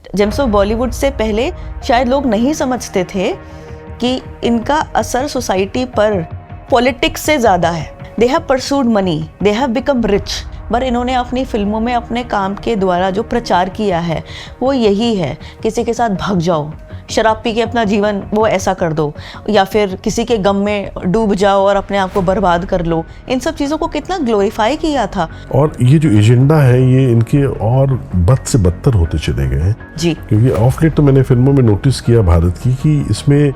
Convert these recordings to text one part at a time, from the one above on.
James of Bollywood से पहले शायद लोग नहीं समझते थे कि इनका असर सोसाइटी पर पॉलिटिक्स से ज़्यादा है। They have pursued money, they have become rich, पर इन्होंने अपनी फिल्मों में अपने काम के द्वारा जो प्रचार किया है वो यही है, किसी के साथ भाग जाओ, शराब पी के अपना जीवन वो ऐसा कर दो, या फिर किसी के गम में डूब जाओ और अपने आप को बर्बाद कर लो। इन सब चीज़ों को कितना ग्लोरीफाई किया था। और ये जो एजेंडा है ये इनके और बद से बदतर होते चले गए हैं जी, क्योंकि ऑफ लेट तो मैंने फिल्मों में नोटिस किया भारत की कि इसमें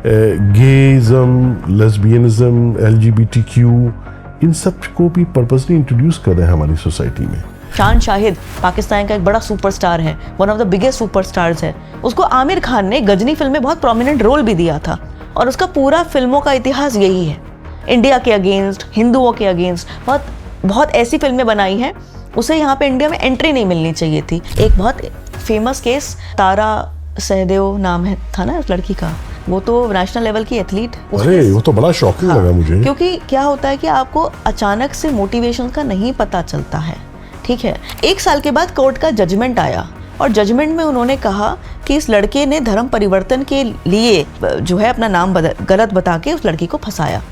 गेइज्म, लेस्बियनिज्म, LGBTQ इन सब को भी पर्पसली इंट्रोड्यूस कर रहे हैं हमारी सोसाइटी में। शान शाहिद पाकिस्तान का एक बड़ा सुपरस्टार है, one of the biggest superstars है। उसको आमिर खान ने गजनी फिल्म में बहुत प्रोमिनेंट रोल भी दिया था और उसका पूरा फिल्मों का इतिहास यही है, इंडिया के अगेंस्ट, हिंदुओं के अगेंस्ट बहुत ऐसी फिल्में बनाई हैं। उसे यहाँ पे इंडिया में एंट्री नहीं मिलनी चाहिए थी। एक बहुत फेमस केस, तारा सहदेव नाम है था ना उस लड़की का, वो तो नेशनल लेवल की एथलीट। अरे वो तो बड़ा शॉकिंग लगा मुझे, क्योंकि क्या होता है कि आपको अचानक से मोटिवेशन का नहीं पता चलता है, ठीक है। 1 साल के बाद कोर्ट का जजमेंट आया और जजमेंट में उन्होंने कहा कि इस लड़के ने धर्म परिवर्तन के लिए जो है अपना नाम गलत बता के उस लड़की को फंसाया।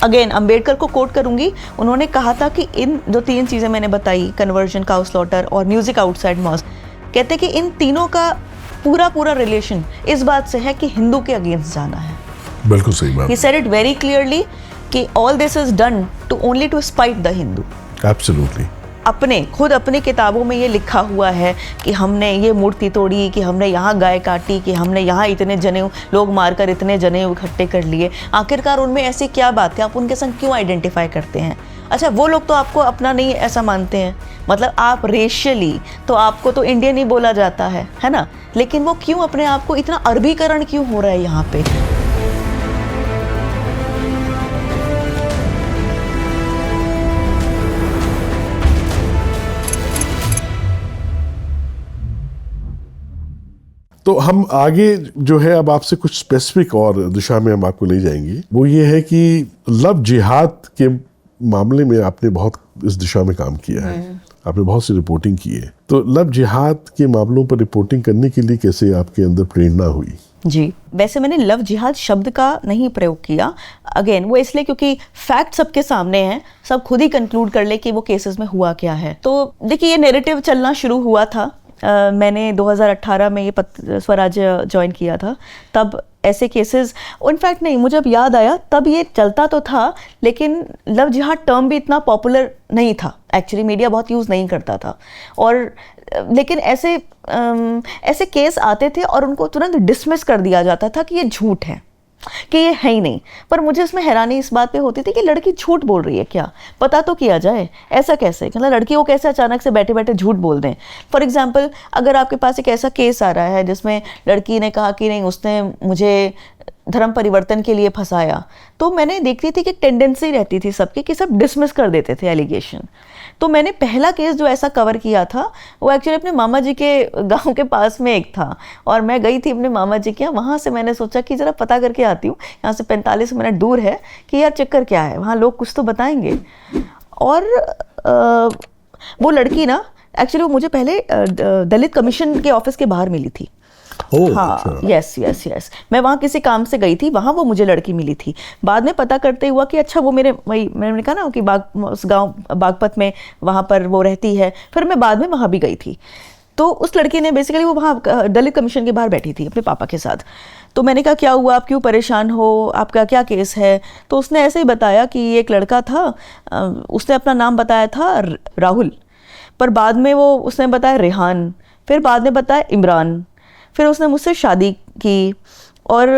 अगेन अंबेडकर को कोट करूंगी, उन्होंने कहा था कि इन जो 3 चीज़ें मैंने बताई, कन्वर्जन, काउ स्लॉटर और म्यूजिक आउटसाइड मॉस्क, कहते कि इन तीनों का पूरा रिलेशन इस बात से है कि हिंदू के अगेंस्ट जाना है। बिल्कुल सही बात। He said it very clearly कि all this is done to only to spite the Hindu। Absolutely। अपनी किताबों में ये लिखा हुआ है कि हमने ये मूर्ति तोड़ी, कि हमने यहाँ गाय काटी, कि हमने यहाँ इतने जनेऊ लोग मारकर इतने जनेऊ इकट्ठे कर लिए। आखिरकार उनमें ऐसी क्या बात है, आप उनके संग क्यों आइडेंटिफाई करते हैं? अच्छा, वो लोग तो आपको अपना नहीं ऐसा मानते हैं, मतलब आप रेशियली तो आपको तो इंडियन ही बोला जाता है ना, लेकिन वो क्यों अपने आप को इतना अरबीकरण क्यों हो रहा है यहाँ पे? तो हम आगे जो है अब आपसे कुछ स्पेसिफिक और दिशा में हम आपको ले जाएंगे। वो ये है कि लव जिहाद के मामले में आपने बहुत इस दिशा में काम किया है, आपने बहुत सी रिपोर्टिंग की है। तो लव जिहाद के मामलों पर रिपोर्टिंग करने के लिए कैसे आपके अंदर प्रेरणा हुई? जी, वैसे मैंने लव जिहाद शब्द का नहीं प्रयोग किया, अगेन वो इसलिए क्योंकि फैक्ट सबके सामने हैं, सब खुद ही कंक्लूड कर ले कि वो केसेस में हुआ क्या है। तो देखिए, ये नैरेटिव चलना शुरू हुआ था, मैंने 2018 में ये स्वराज्य ज्वाइन किया था, तब ऐसे केसेस, इनफैक्ट नहीं, मुझे अब याद आया, तब ये चलता तो था लेकिन लव जिहाद टर्म भी इतना पॉपुलर नहीं था, एक्चुअली मीडिया बहुत यूज़ नहीं करता था। और लेकिन ऐसे केस आते थे और उनको तुरंत डिसमिस कर दिया जाता था कि ये झूठ है, कि ये है ही नहीं। पर मुझे इसमें हैरानी इस बात पे होती थी कि लड़की झूठ बोल रही है क्या, पता तो किया जाए, ऐसा कैसे, मतलब लड़की को कैसे अचानक से बैठे बैठे झूठ बोल दें। फॉर एग्जांपल, अगर आपके पास एक ऐसा केस आ रहा है जिसमें लड़की ने कहा कि नहीं, उसने मुझे धर्म परिवर्तन के लिए फंसाया, तो मैंने देखती थी कि टेंडेंसी रहती थी सबकी कि सब डिसमिस कर देते थे एलिगेशन। तो मैंने पहला केस जो ऐसा कवर किया था वो एक्चुअली अपने मामा जी के गांव के पास में एक था, और मैं गई थी अपने मामा जी के यहाँ। वहाँ से मैंने सोचा कि ज़रा पता करके आती हूँ, यहाँ से 45 मिनट दूर है, कि यार चक्कर क्या है, वहाँ लोग कुछ तो बताएंगे। और वो लड़की ना, एक्चुअली वो मुझे पहले दलित कमीशन के ऑफिस के बाहर मिली थी। हाँ, यस, मैं वहाँ किसी काम से गई थी, वहाँ वो मुझे लड़की मिली थी। बाद में पता करते हुआ कि अच्छा वो मैंने कहा ना कि उस गांव बागपत में वहाँ पर वो रहती है। फिर मैं बाद में वहाँ भी गई थी, तो उस लड़की ने बेसिकली वो वहाँ दलित कमीशन के बाहर बैठी थी अपने पापा के साथ। तो मैंने कहा क्या हुआ, आप क्यों परेशान हो, आपका क्या केस है? तो उसने ऐसे ही बताया कि एक लड़का था, उसने अपना नाम बताया था राहुल, पर बाद में वो उसने बताया रेहान, फिर बाद में बताया इमरान, फिर उसने मुझसे शादी की। और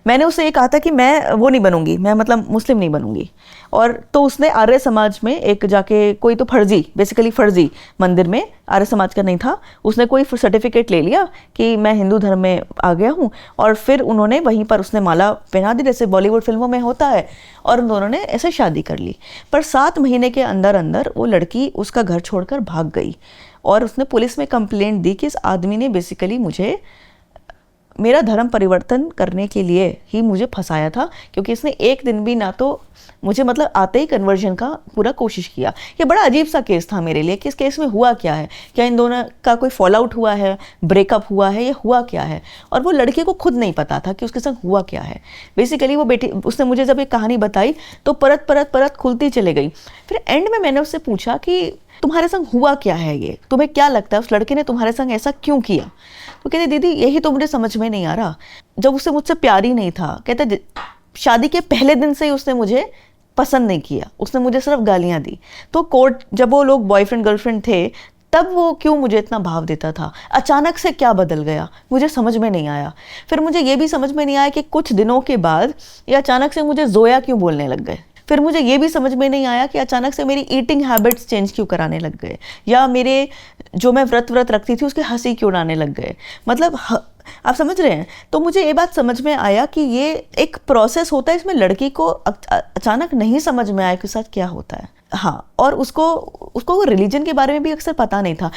मैंने उससे ये कहा था कि मैं वो नहीं बनूंगी, मैं मतलब मुस्लिम नहीं बनूंगी। और तो उसने आर्य समाज में एक जाके कोई तो बेसिकली फर्जी मंदिर में, आर्य समाज का नहीं था, उसने कोई सर्टिफिकेट ले लिया कि मैं हिंदू धर्म में आ गया हूँ, और फिर उन्होंने वहीं पर उसने माला पहना दी जैसे बॉलीवुड फिल्मों में होता है, और उन दोनों ने ऐसे शादी कर ली। पर 7 महीने के अंदर अंदर वो लड़की उसका घर छोड़कर भाग गई, और उसने पुलिस में कंप्लेंट दी कि इस आदमी ने बेसिकली मुझे मेरा धर्म परिवर्तन करने के लिए ही मुझे फंसाया था, क्योंकि इसने एक दिन भी ना तो मुझे मतलब आते ही कन्वर्जन का पूरा कोशिश किया। ये बड़ा अजीब सा केस था मेरे लिए कि इस केस में हुआ क्या है, क्या इन दोनों का कोई फॉल आउट हुआ है, ब्रेकअप हुआ है, ये हुआ क्या है। और वो लड़के को खुद नहीं पता था कि उसके संग हुआ क्या है। बेसिकली वो बेटी, उसने मुझे जब ये कहानी बताई तो परत परत परत खुलती चले गई। फिर एंड में मैंने उससे पूछा कि तुम्हारे संग हुआ क्या है, ये तुम्हें क्या लगता है उस लड़के ने तुम्हारे संग ऐसा क्यों किया। तो कहते दीदी यही तो मुझे समझ में नहीं आ रहा। जब उससे मुझसे प्यार ही नहीं था, कहते शादी के पहले दिन से ही उसने मुझे पसंद नहीं किया, उसने मुझे सिर्फ गालियां दी। तो कोर्ट जब वो लोग बॉयफ्रेंड गर्लफ्रेंड थे तब वो क्यों मुझे इतना भाव देता था, अचानक से क्या बदल गया, मुझे समझ में नहीं आया। फिर मुझे ये भी समझ में नहीं आया कि कुछ दिनों के बाद ये अचानक से मुझे जोया क्यों बोलने लग गए। फिर मुझे ये भी समझ में नहीं आया कि अचानक से मेरी ईटिंग हैबिट्स चेंज क्यों कराने लग गए, या मेरे जो मैं व्रत रखती थी उसके हंसी क्यों उड़ाने लग गए। मतलब आप समझ रहे हैं। तो मुझे ये बात समझ में आया कि ये एक प्रोसेस होता है, इसमें लड़की को अचानक नहीं समझ में आया कि साथ क्या होता है। हाँ, और उसको रिलीजन के बारे में भी अक्सर पता नहीं था।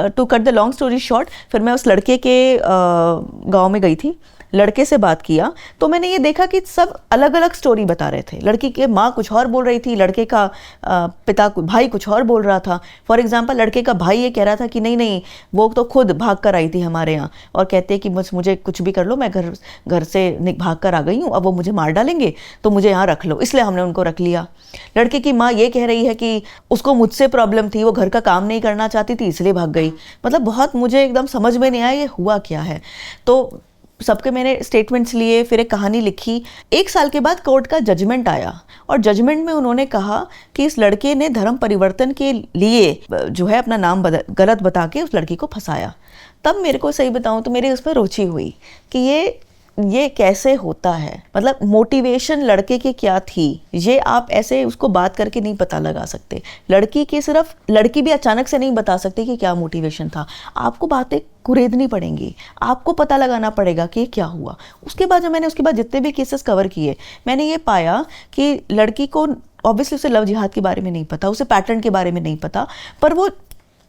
To cut the long story short, फिर मैं उस लड़के के गांव में गई थी, लड़के से बात किया तो मैंने ये देखा कि सब अलग अलग स्टोरी बता रहे थे। लड़की के माँ कुछ और बोल रही थी, लड़के का भाई कुछ और बोल रहा था। फॉर एग्जांपल लड़के का भाई ये कह रहा था कि नहीं वो तो खुद भाग कर आई थी हमारे यहाँ, और कहते हैं कि मुझे कुछ भी कर लो, मैं घर से भाग कर आ गई हूँ, अब वो मुझे मार डालेंगे तो मुझे यहाँ रख लो, इसलिए हमने उनको रख लिया। लड़के की माँ ये कह रही है कि उसको मुझसे प्रॉब्लम थी, वो घर का काम नहीं करना चाहती थी इसलिए भाग गई। मतलब बहुत मुझे एकदम समझ में नहीं आया ये हुआ क्या है। तो सबके मैंने स्टेटमेंट्स लिए, फिर एक कहानी लिखी। 1 साल के बाद कोर्ट का जजमेंट आया और जजमेंट में उन्होंने कहा कि इस लड़के ने धर्म परिवर्तन के लिए जो है अपना नाम गलत बता के उस लड़की को फंसाया। तब मेरे को सही बताऊं तो मेरी उस पर रुचि हुई कि ये कैसे होता है, मतलब मोटिवेशन लड़के की क्या थी, ये आप ऐसे उसको बात करके नहीं पता लगा सकते। लड़की भी अचानक से नहीं बता सकती कि क्या मोटिवेशन था। आपको बातें कुरेदनी पड़ेंगी, आपको पता लगाना पड़ेगा कि क्या हुआ। उसके बाद जब मैंने उसके बाद जितने भी केसेस कवर किए, मैंने ये पाया कि लड़की को ऑब्वियसली उसे लव जिहाद के बारे में नहीं पता, उसे पैटर्न के बारे में नहीं पता, पर वो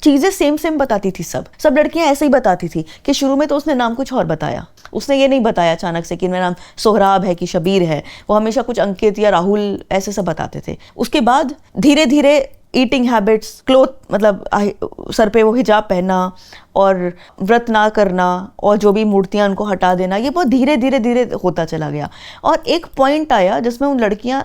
चीज़ें सेम बताती थी। सब लड़कियां ऐसे ही बताती थी कि शुरू में तो उसने नाम कुछ और बताया, उसने ये नहीं बताया अचानक से कि मेरा नाम सोहराब है कि शबीर है। वो हमेशा कुछ अंकित या राहुल ऐसे सब बताते थे। उसके बाद धीरे धीरे ईटिंग हैबिट्स, क्लोथ मतलब सर पे वो हिजाब पहनना और व्रत ना करना और जो भी मूर्तियां उनको हटा देना, ये बहुत धीरे धीरे होता चला गया। और एक पॉइंट आया जिसमें उन लड़कियां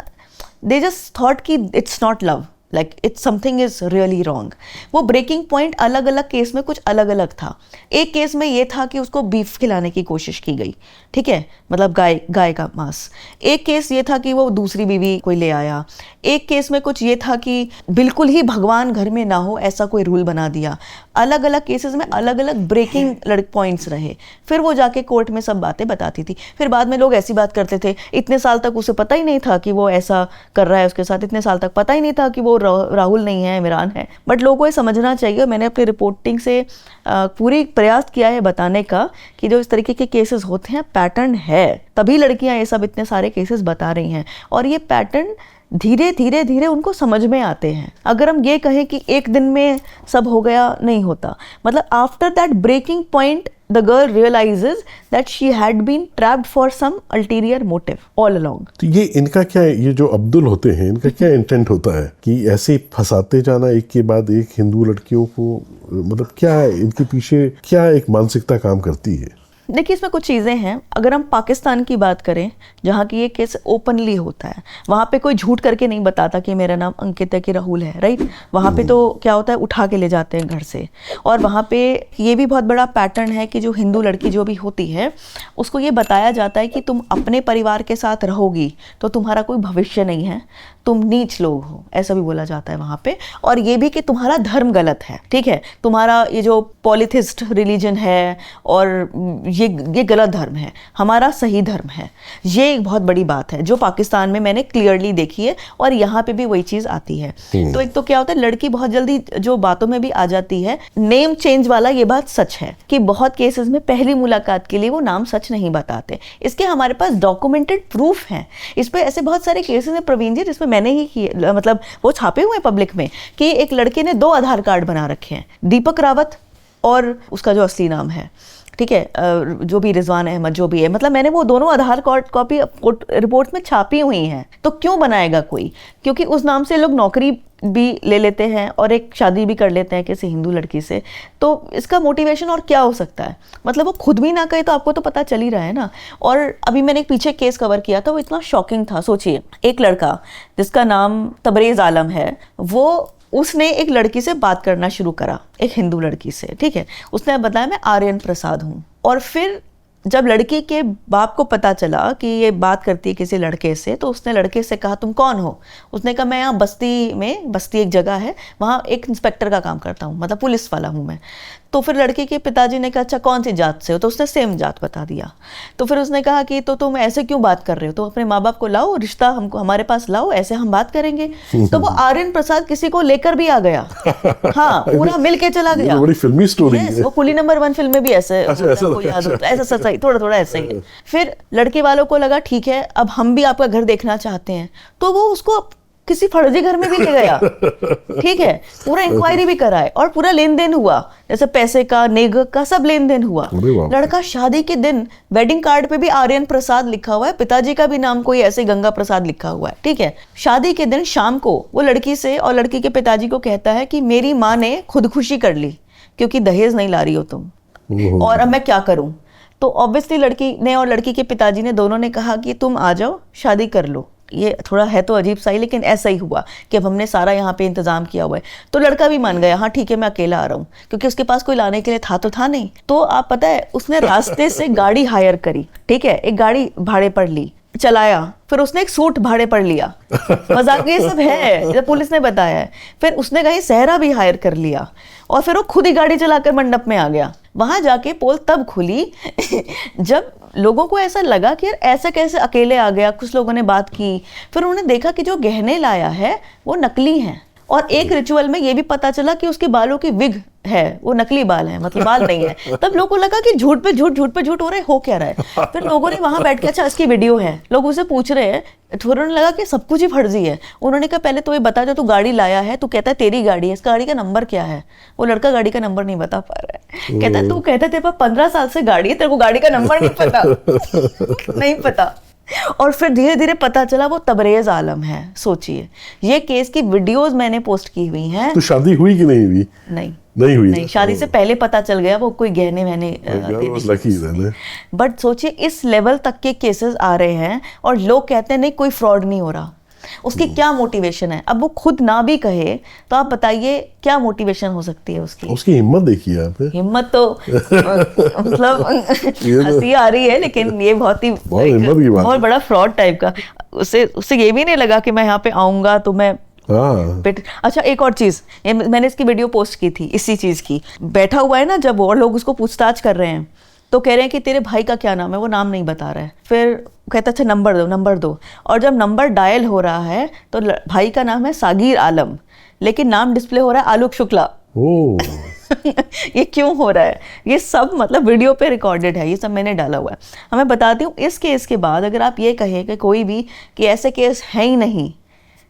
दे जस्ट थॉट कि it's not love, like it's something is really wrong. वो ब्रेकिंग पॉइंट अलग अलग केस में कुछ अलग अलग था। एक केस में ये था कि उसको बीफ खिलाने की कोशिश की गई, ठीक है, मतलब गाय का मांस। एक केस ये था कि वो दूसरी बीवी कोई ले आया। एक केस में कुछ ये था कि बिल्कुल ही भगवान घर में ना हो ऐसा कोई रूल बना दिया। अलग अलग केसेस में अलग अलग ब्रेकिंग पॉइंट्स रहे। फिर वो जाके कोर्ट में सब बातें बताती थी। फिर बाद में लोग ऐसी बात करते थे, इतने साल तक उसे पता ही नहीं था कि वो ऐसा कर रहा है उसके साथ, इतने साल तक पता ही नहीं था कि वो राहुल नहीं है, इमरान है। बट लोगों को ये समझना चाहिए, मैंने अपनी रिपोर्टिंग से पूरी प्रयास किया है बताने का कि जो इस तरीके के केसेस होते हैं पैटर्न है, तभी लड़कियां ये सब इतने सारे केसेस बता रही हैं। और ये पैटर्न धीरे धीरे उनको समझ में आते हैं। अगर हम ये कहें कि एक दिन में सब हो गया, नहीं होता। मतलब after that breaking point the girl realizes that she had been trapped for some ulterior motive all along. तो ये इनका क्या है, ये जो अब्दुल होते हैं इनका क्या इंटेंट होता है कि ऐसे फंसाते जाना एक के बाद एक हिंदू लड़कियों को, मतलब क्या है इनके पीछे, क्या एक मानसिकता काम करती है? देखिए इसमें कुछ चीज़ें हैं। अगर हम पाकिस्तान की बात करें जहाँ की ये केस ओपनली होता है, वहाँ पे कोई झूठ करके नहीं बताता कि मेरा नाम अंकित है कि राहुल है, राइट। वहाँ पे तो क्या होता है, उठा के ले जाते हैं घर से। और वहाँ पे ये भी बहुत बड़ा पैटर्न है कि जो हिंदू लड़की जो भी होती है उसको ये बताया जाता है कि तुम अपने परिवार के साथ रहोगी तो तुम्हारा कोई भविष्य नहीं है, तुम नीच लोग हो, ऐसा भी बोला जाता है वहाँ पे। और ये भी कि तुम्हारा धर्म गलत है, ठीक है, तुम्हारा ये जो पॉलिथिस्ट रिलीजन है और ये गलत धर्म है, हमारा सही धर्म है। ये एक बहुत बड़ी बात है जो पाकिस्तान में मैंने क्लियरली देखी है और यहाँ पे भी वही चीज़ आती है। तो एक तो क्या होता है, लड़की बहुत जल्दी जो बातों में भी आ जाती है। नेम चेंज वाला ये बात सच है कि बहुत केसेस में पहली मुलाकात के लिए वो नाम सच नहीं बताते। इसके हमारे पास डॉक्यूमेंटेड प्रूफ है। इस पे ऐसे बहुत सारे केसेस हैं प्रवीण जी जिसमें मैंने ही किए, मतलब वो छापे हुए पब्लिक में कि एक लड़के ने 2 आधार कार्ड बना रखे हैं, दीपक रावत और उसका जो असली नाम है, ठीक है, जो भी रिजवान अहमद जो भी है, मतलब मैंने वो दोनों आधार कार्ड कॉपी रिपोर्ट में छापी हुई हैं। तो क्यों बनाएगा कोई? क्योंकि उस नाम से लोग नौकरी भी ले लेते हैं और एक शादी भी कर लेते हैं किसी हिंदू लड़की से। तो इसका मोटिवेशन और क्या हो सकता है? मतलब वो खुद भी ना कहे तो आपको तो पता चल ही रहा है ना। और अभी मैंने एक पीछे केस कवर किया था, वो इतना शॉकिंग था। सोचिए, एक लड़का जिसका नाम तबरेज़ आलम है, वो उसने एक लड़की से बात करना शुरू करा, एक हिंदू लड़की से, ठीक है। उसने बताया मैं आर्यन प्रसाद हूँ। और फिर जब लड़की के बाप को पता चला कि ये बात करती है किसी लड़के से, तो उसने लड़के से कहा तुम कौन हो? उसने कहा मैं यहाँ बस्ती एक जगह है, वहाँ एक इंस्पेक्टर का काम करता हूँ, मतलब पुलिस वाला हूँ मैं। तो फिर लड़की के पिताजी ने कहा अच्छा कौन सी जात से हो? तो उसने सेम जात बता दिया। तो फिर उसने कहा कि तो तुम ऐसे क्यों बात कर रहे हो? तो अपने माँ बाप को लाओ, रिश्ता हमको हमारे पास लाओ, ऐसे हम बात करेंगे। तो वो आर्यन प्रसाद किसी को लेकर भी आ गया, हाँ, पूरा मिल के चला गया। बड़ी फिल्मी स्टोरी है। वो कुली नंबर 1 फिल्म में भी ऐसे ऐसा सच ही थोड़ा ऐसा ही है। फिर लड़के वालों को लगा ठीक है अब हम भी आपका घर देखना चाहते हैं, तो वो उसको किसी फर्जी घर में भी ले गया, ठीक है। पूरा इंक्वायरी भी कराए और पूरा लेन देन हुआ, जैसे पैसे का, नेग का, सब लेन देन हुआ। लड़का शादी के दिन वेडिंग कार्ड पे भी आर्यन प्रसाद लिखा हुआ है, पिताजी का भी नाम कोई ऐसे गंगा प्रसाद लिखा हुआ है, ठीक है। शादी के दिन शाम को वो लड़की से और लड़की के पिताजी को कहता है कि मेरी माँ ने खुदकुशी कर ली क्योंकि दहेज नहीं ला रही हो तुम, और अब मैं क्या करूं? तो ऑब्वियसली लड़की ने और लड़की के पिताजी ने दोनों ने कहा कि तुम आ जाओ, शादी कर लो। ये थोड़ा है तो अजीब सा ही, लेकिन ऐसा ही हुआ कि अब हमने सारा यहाँ पे इंतजाम किया हुआ है। तो लड़का भी मान गया, हाँ ठीक है मैं अकेला आ रहा हूँ, क्योंकि उसके पास कोई लाने के लिए था तो था नहीं। तो आप पता है उसने रास्ते से गाड़ी हायर करी, ठीक है, एक गाड़ी भाड़े पर ली, चलाया, फिर उसने एक सूट भाड़े पर लिया, मजाक ये सब है, ये पुलिस ने बताया है। फिर उसने कहीं सहरा भी हायर कर लिया और फिर वो खुद ही गाड़ी चलाकर मंडप में आ गया। वहां जाके पोल तब खुली जब लोगों को ऐसा लगा कि यार ऐसा कैसे अकेले आ गया। कुछ लोगों ने बात की, फिर उन्होंने देखा कि जो गहने लाया है वो नकली हैं, और एक रिचुअल में ये भी पता चला कि उसके बालों की विग है, वो नकली बाल है, मतलब बाल नहीं है। तब लोगों को लगा कि झूठ पे झूठ हो रहा है, हो क्या रहा है। फिर लोगों ने वहां बैठ के अच्छा इसकी वीडियो है, लोग उसे पूछ रहे हैं, फिर उन्होंने लगा कि सब कुछ ही फर्जी है। उन्होंने कहा पहले तो ये बता, जो तू गाड़ी लाया है, तू कहता है तेरी गाड़ी है, इस गाड़ी का नंबर क्या है? वो लड़का गाड़ी का नंबर नहीं बता पा रहा है, कहता है तू कहता तेरे पास 15 साल से गाड़ी है, तेरे को गाड़ी का नंबर नहीं पता नहीं पता। और फिर धीरे धीरे पता चला वो तबरेज़ आलम है। सोचिए, ये केस की वीडियोस मैंने पोस्ट की हुई हैं। तो शादी हुई कि नहीं हुई? नहीं हुई, नहीं, शादी से पहले पता चल गया, वो कोई गहने मैंने। बट सोचिए इस लेवल तक के केसेस आ रहे हैं और लोग कहते हैं नहीं कोई फ्रॉड नहीं हो रहा। उसकी क्या मोटिवेशन है? अब वो खुद ना भी कहे तो आप बताइए क्या मोटिवेशन हो सकती है उसकी हिम्मत देखिए आप। हिम्मत तो मतलब हंसी आ रही है, लेकिन ये बहुत बड़ा फ्रॉड टाइप का। उससे ये भी नहीं लगा कि मैं यहाँ पे आऊंगा तो मैं अच्छा एक और चीज, मैंने इसकी वीडियो पोस्ट की थी इसी चीज की। बैठा हुआ है ना जब और लोग उसको पूछताछ कर रहे हैं, तो कह रहे हैं कि तेरे भाई का क्या नाम है, वो नाम नहीं बता रहा है। फिर कहता अच्छा नंबर दो, और जब नंबर डायल हो रहा है तो भाई का नाम है सागिर आलम, लेकिन नाम डिस्प्ले हो रहा है आलोक शुक्ला। ये क्यों हो रहा है? ये सब मतलब वीडियो पे रिकॉर्डेड है, ये सब मैंने डाला हुआ है। हमें बताती हूँ, इस केस के बाद अगर आप ये कहें कि कोई भी कि ऐसे केस है ही नहीं,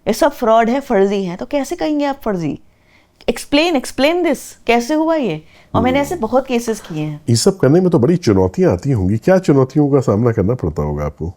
ये सब फ्रॉड है, फर्जी है, तो कैसे कहेंगे आप फर्जी? एक्सप्लेन दिस, कैसे हुआ ये? और मैंने ऐसे बहुत केसेस किए हैं। ये सब करने में तो बड़ी चुनौतियां आती होंगी, क्या चुनौतियों का सामना करना पड़ता होगा आपको?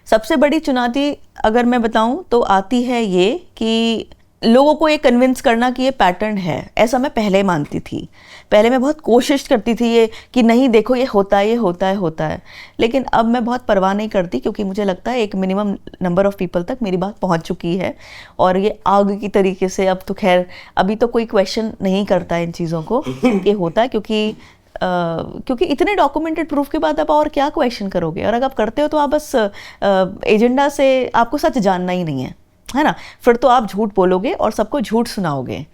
सबसे बड़ी चुनौती अगर मैं बताऊं तो आती है ये कि लोगों को ये कन्विंस करना कि ये पैटर्न है। ऐसा मैं पहले मानती थी, पहले मैं बहुत कोशिश करती थी ये कि नहीं देखो ये होता है, लेकिन अब मैं बहुत परवाह नहीं करती, क्योंकि मुझे लगता है एक मिनिमम नंबर ऑफ पीपल तक मेरी बात पहुंच चुकी है, और ये आग की तरीके से अब तो खैर अभी तो कोई क्वेश्चन नहीं करता इन चीज़ों को कि होता है, क्योंकि इतने डॉक्यूमेंटेड प्रूफ के बाद आप और क्या क्वेश्चन करोगे? और अगर आप करते हो तो आप बस एजेंडा से, आपको सच जानना ही नहीं है ना, फिर तो आप झूठ बोलोगे और सबको झूठ सुनाओगे।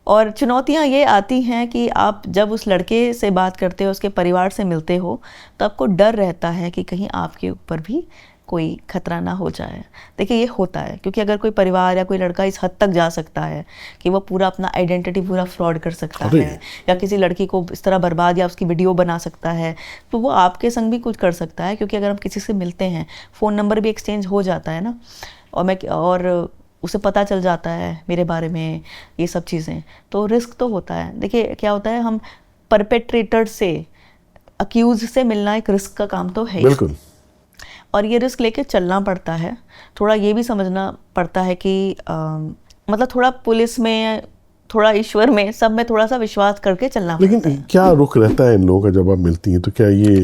और चुनौतियां ये आती हैं कि आप जब उस लड़के से बात करते हो, उसके परिवार से मिलते हो, तो आपको डर रहता है कि कहीं आपके ऊपर भी कोई खतरा ना हो जाए। देखिए ये होता है, क्योंकि अगर कोई परिवार या कोई लड़का इस हद तक जा सकता है कि वो पूरा अपना आइडेंटिटी पूरा फ्रॉड कर सकता है, या किसी लड़की को इस तरह बर्बाद या उसकी वीडियो बना सकता है, तो वो आपके संग भी कुछ कर सकता है। क्योंकि अगर हम किसी से मिलते हैं, फ़ोन नंबर भी एक्सचेंज हो जाता है ना, और उसे पता चल जाता है मेरे बारे में, ये सब चीज़ें, तो रिस्क तो होता है। देखिए क्या होता है, हम परपेट्रेटर से, अक्यूज से मिलना एक रिस्क का काम तो है ही। बिल्कुल। और ये रिस्क लेके चलना पड़ता है। थोड़ा ये भी समझना पड़ता है कि मतलब थोड़ा पुलिस में, थोड़ा ईश्वर में, सब में थोड़ा सा विश्वास करके चलना पड़ता है। लेकिन क्या रुख रहता है इन लोगों का जब आप मिलती हैं, तो क्या ये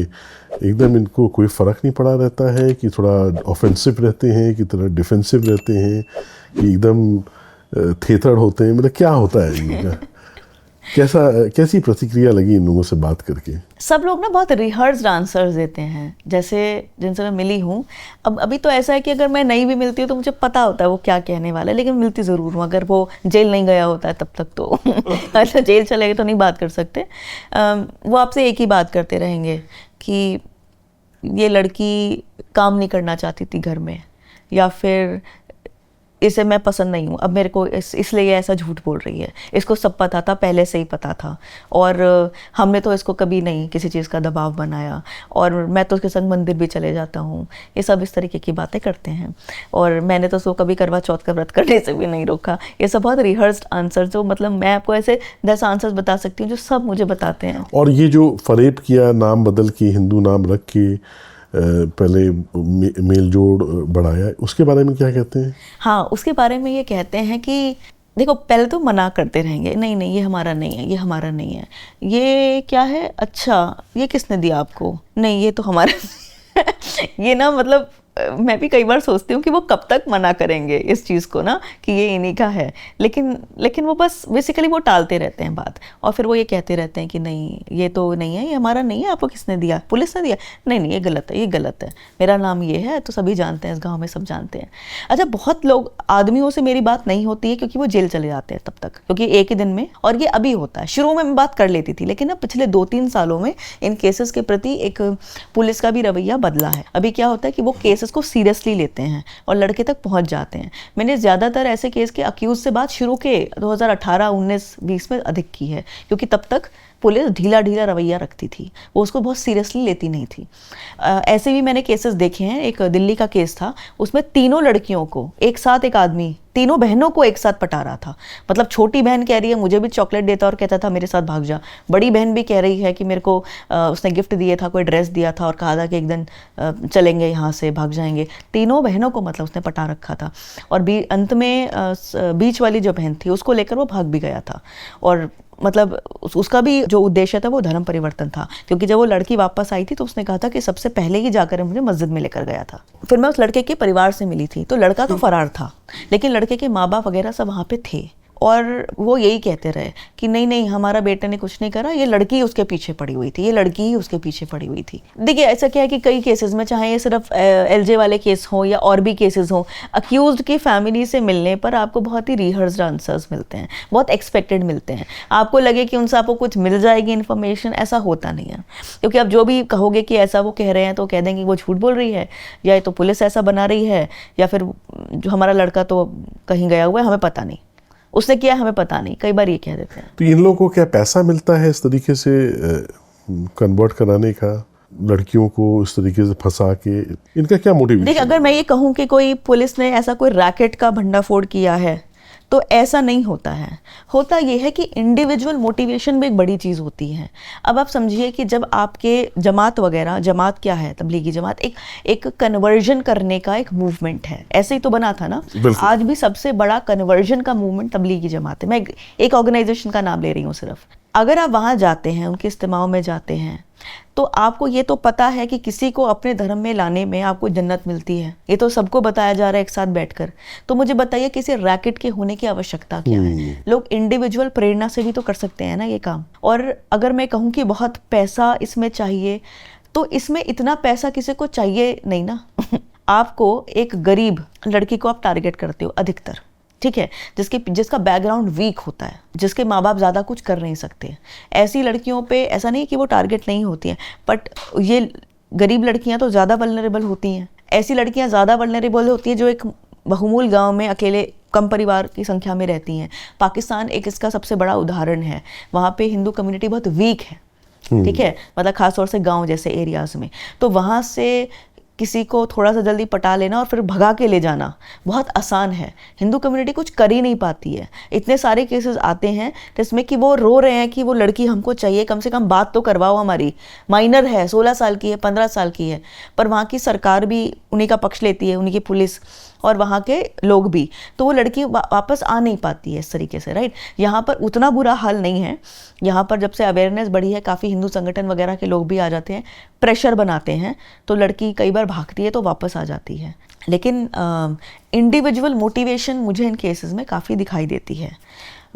एकदम इनको कोई फ़र्क नहीं पड़ा रहता है कि थोड़ा ऑफेंसिव रहते हैं, कि थोड़ा डिफेंसिव रहते हैं, कि एकदम थेथड़ होते हैं, मतलब क्या होता है इनका? कैसी प्रतिक्रिया लगी इन लोगों से बात करके? सब लोग ना बहुत रिहर्स्ड आंसर्स देते हैं, जैसे जिनसे मैं मिली हूँ। अब अभी तो ऐसा है कि अगर मैं नहीं भी मिलती हूँ तो मुझे पता होता है वो क्या कहने वाला है, लेकिन मिलती ज़रूर हूँ। अगर वो जेल नहीं गया होता है तब तक तो अच्छा जेल चले गए तो नहीं बात कर सकते। वो आपसे एक ही बात करते रहेंगे कि ये लड़की काम नहीं करना चाहती थी घर में, या फिर इसे मैं पसंद नहीं हूँ, अब मेरे को इसलिए ये ऐसा झूठ बोल रही है। इसको सब पता था, पहले से ही पता था, और हमने तो इसको कभी नहीं किसी चीज़ का दबाव बनाया, और मैं तो उसके संग मंदिर भी चले जाता हूँ। ये सब इस तरीके की बातें करते हैं, और मैंने तो उसको कभी करवा चौथ का व्रत करने से भी नहीं रोका। ये सब बहुत रिहर्स्ड आंसर, जो मतलब मैं आपको ऐसे 10 आंसर्स बता सकती हूँ जो सब मुझे बताते हैं। और ये जो फरेब किया, नाम बदल के हिंदू नाम रख के पहले मेल जोड़ बढ़ाया, उसके बारे में क्या कहते हैं? हाँ, उसके बारे में ये कहते हैं कि देखो, पहले तो मना करते रहेंगे, नहीं नहीं ये हमारा नहीं है, ये हमारा नहीं है, ये क्या है, अच्छा ये किसने दिया आपको, नहीं ये तो हमारा ये ना मतलब मैं भी कई बार सोचती हूँ कि वो कब तक मना करेंगे इस चीज़ को ना, कि ये इन्हीं का है, लेकिन वो बस बेसिकली वो टालते रहते हैं बात, और फिर वो ये कहते रहते हैं कि नहीं ये तो नहीं है, ये हमारा नहीं है, आपको किसने दिया, पुलिस ने दिया, नहीं नहीं ये गलत है, ये गलत है, मेरा नाम ये है, तो सभी जानते हैं, इस गाँव में सब जानते हैं। अच्छा, बहुत लोग, आदमियों से मेरी बात नहीं होती है क्योंकि वो जेल चले जाते हैं तब तक, क्योंकि एक ही दिन में, और ये अभी होता है। शुरू में मैं बात कर लेती थी, लेकिन अब पिछले 2-3 सालों में इन केसेस के प्रति एक पुलिस का भी रवैया बदला है। अभी क्या होता है कि वो केसेस को सीरियसली लेते हैं और लड़के तक पहुंच जाते हैं। मैंने ज़्यादातर ऐसे केस के अक्यूज से बात शुरू के 2018, 19, 20 में अधिक की है, क्योंकि तब तक पुलिस ढीला रवैया रखती थी, वो उसको बहुत सीरियसली लेती नहीं थी। ऐसे भी मैंने केसेस देखे हैं। एक दिल्ली का केस था, उसमें 3 लड़कियों को एक साथ, एक आदमी 3 बहनों को एक साथ पटा रहा था। मतलब छोटी बहन कह रही है मुझे भी चॉकलेट देता और कहता था मेरे साथ भाग जा, बड़ी बहन भी कह रही है कि मेरे को उसने गिफ्ट दिए था, कोई ड्रेस दिया था और कहा था कि एक दिन चलेंगे यहाँ से, भाग जाएंगे। 3 बहनों को मतलब उसने पटा रखा था, और अंत में बीच वाली जो बहन थी उसको लेकर वो भाग भी गया था। और मतलब उसका भी जो उद्देश्य था वो धर्म परिवर्तन था, क्योंकि जब वो लड़की वापस आई थी तो उसने कहा था कि सबसे पहले ही जाकर मुझे मस्जिद में लेकर गया था। फिर मैं उस लड़के के परिवार से मिली थी, तो लड़का तो फरार था, लेकिन लड़के के माँ बाप वगैरह सब वहाँ पे थे, और वो यही कहते रहे कि नहीं नहीं हमारा बेटे ने कुछ नहीं करा, ये लड़की ही उसके पीछे पड़ी हुई थी, ये लड़की ही उसके पीछे पड़ी हुई थी। देखिए, ऐसा क्या है कि कई केसेस में, चाहे ये सिर्फ एलजे वाले केस हो या और भी केसेस हो, अक्यूज्ड की फैमिली से मिलने पर आपको बहुत ही रिहर्स्ड आंसर्स मिलते हैं, बहुत एक्सपेक्टेड मिलते हैं। आपको लगे कि उनसे आपको कुछ मिल जाएगी इन्फॉर्मेशन, ऐसा होता नहीं है। क्योंकि आप जो भी कहोगे कि ऐसा वो कह रहे हैं, तो कह देंगे वो झूठ बोल रही है, या तो पुलिस ऐसा बना रही है, या फिर जो हमारा लड़का तो कहीं गया हुआ है, हमें पता नहीं, उसने किया हमें पता नहीं, कई बार ये कह देते हैं। तो इन लोगों को क्या पैसा मिलता है इस तरीके से कन्वर्ट कराने का, लड़कियों को इस तरीके से फंसा के? इनका क्या मोटिवेशन? देखिए, अगर मैं ये कहूँ कि कोई पुलिस ने ऐसा कोई रैकेट का भंडाफोड़ किया है, तो ऐसा नहीं होता है। होता ये है कि इंडिविजुअल मोटिवेशन भी एक बड़ी चीज़ होती है। अब आप समझिए कि जब आपके जमात वगैरह, जमात क्या है, तबलीगी जमात एक कन्वर्जन करने का एक मूवमेंट है, ऐसे ही तो बना था ना। आज भी सबसे बड़ा कन्वर्जन का मूवमेंट तबलीगी जमात है। मैं एक ऑर्गेनाइजेशन का नाम ले रही हूँ सिर्फ। अगर आप वहाँ जाते हैं, उनके इज्तिमाओं में जाते हैं, तो आपको ये तो पता है कि किसी को अपने धर्म में लाने में आपको जन्नत मिलती है, ये तो सबको बताया जा रहा है एक साथ बैठकर। तो मुझे बताइए किसी रैकेट के होने की आवश्यकता क्या है? लोग इंडिविजुअल प्रेरणा से भी तो कर सकते हैं ना ये काम। और अगर मैं कहूँ कि बहुत पैसा इसमें चाहिए, तो इसमें इतना पैसा किसी को चाहिए नहीं ना। आपको एक गरीब लड़की को आप टारगेट करते हो अधिकतर, ठीक है, जिसका बैकग्राउंड वीक होता है, जिसके माँ बाप ज़्यादा कुछ कर नहीं सकते। ऐसी लड़कियों पे ऐसा नहीं कि वो टारगेट नहीं होती हैं, बट ये गरीब लड़कियां तो ज़्यादा वल्नरेबल होती हैं। ऐसी लड़कियां ज़्यादा वल्नरेबल होती हैं जो एक बहुमूल गांव में अकेले कम परिवार की संख्या में रहती हैं। पाकिस्तान एक इसका सबसे बड़ा उदाहरण है। वहाँ पे हिंदू कम्युनिटी बहुत वीक है, ठीक है, मतलब खास तौर से गाँव जैसे एरियाज़ में। तो वहाँ से किसी को थोड़ा सा जल्दी पटा लेना और फिर भगा के ले जाना बहुत आसान है। हिंदू कम्युनिटी कुछ कर ही नहीं पाती है। इतने सारे केसेस आते हैं जिसमें कि वो रो रहे हैं कि वो लड़की हमको चाहिए, कम से कम बात तो करवाओ हमारी, माइनर है, 16 साल की है, 15 साल की है, पर वहाँ की सरकार भी उन्हीं का पक्ष लेती है, उन्हीं की पुलिस और वहाँ के लोग भी, तो वो लड़की वापस आ नहीं पाती है इस तरीके से, राइट। यहाँ पर उतना बुरा हाल नहीं है। यहाँ पर जब से अवेयरनेस बढ़ी है, काफ़ी हिंदू संगठन वगैरह के लोग भी आ जाते हैं, प्रेशर बनाते हैं, तो लड़की कई बार भागती है तो वापस आ जाती है। लेकिन इंडिविजुअल मोटिवेशन मुझे इन केसेस में काफ़ी दिखाई देती है।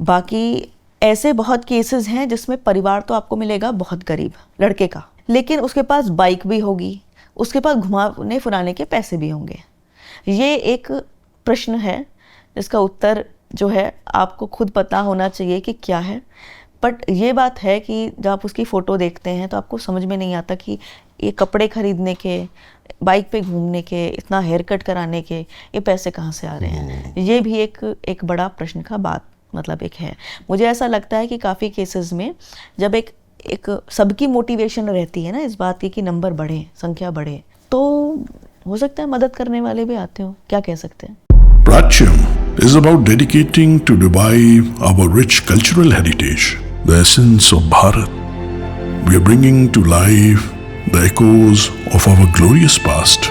बाकी ऐसे बहुत केसेस हैं जिसमें परिवार तो आपको मिलेगा बहुत गरीब लड़के का, लेकिन उसके पास बाइक भी होगी, उसके पास घुमाने फुराने के पैसे भी होंगे। ये एक प्रश्न है जिसका उत्तर जो है आपको खुद पता होना चाहिए कि क्या है। बट ये बात है कि जब आप उसकी फ़ोटो देखते हैं तो आपको समझ में नहीं आता कि ये कपड़े खरीदने के, बाइक पे घूमने के, इतना हेयर कट कराने के ये पैसे कहाँ से आ रहे हैं। ये भी एक बड़ा प्रश्न का बात मतलब एक है। मुझे ऐसा लगता है कि काफ़ी केसेस में जब एक सबकी मोटिवेशन रहती है ना इस बात की कि नंबर बढ़े, संख्या बढ़े, तो हो सकता है मदद करने वाले भी आते हो, क्या कह सकते हैं। Pratyam is about dedicating to revive our rich cultural heritage, the essence of Bharat. We are bringing to life the echoes of our glorious past.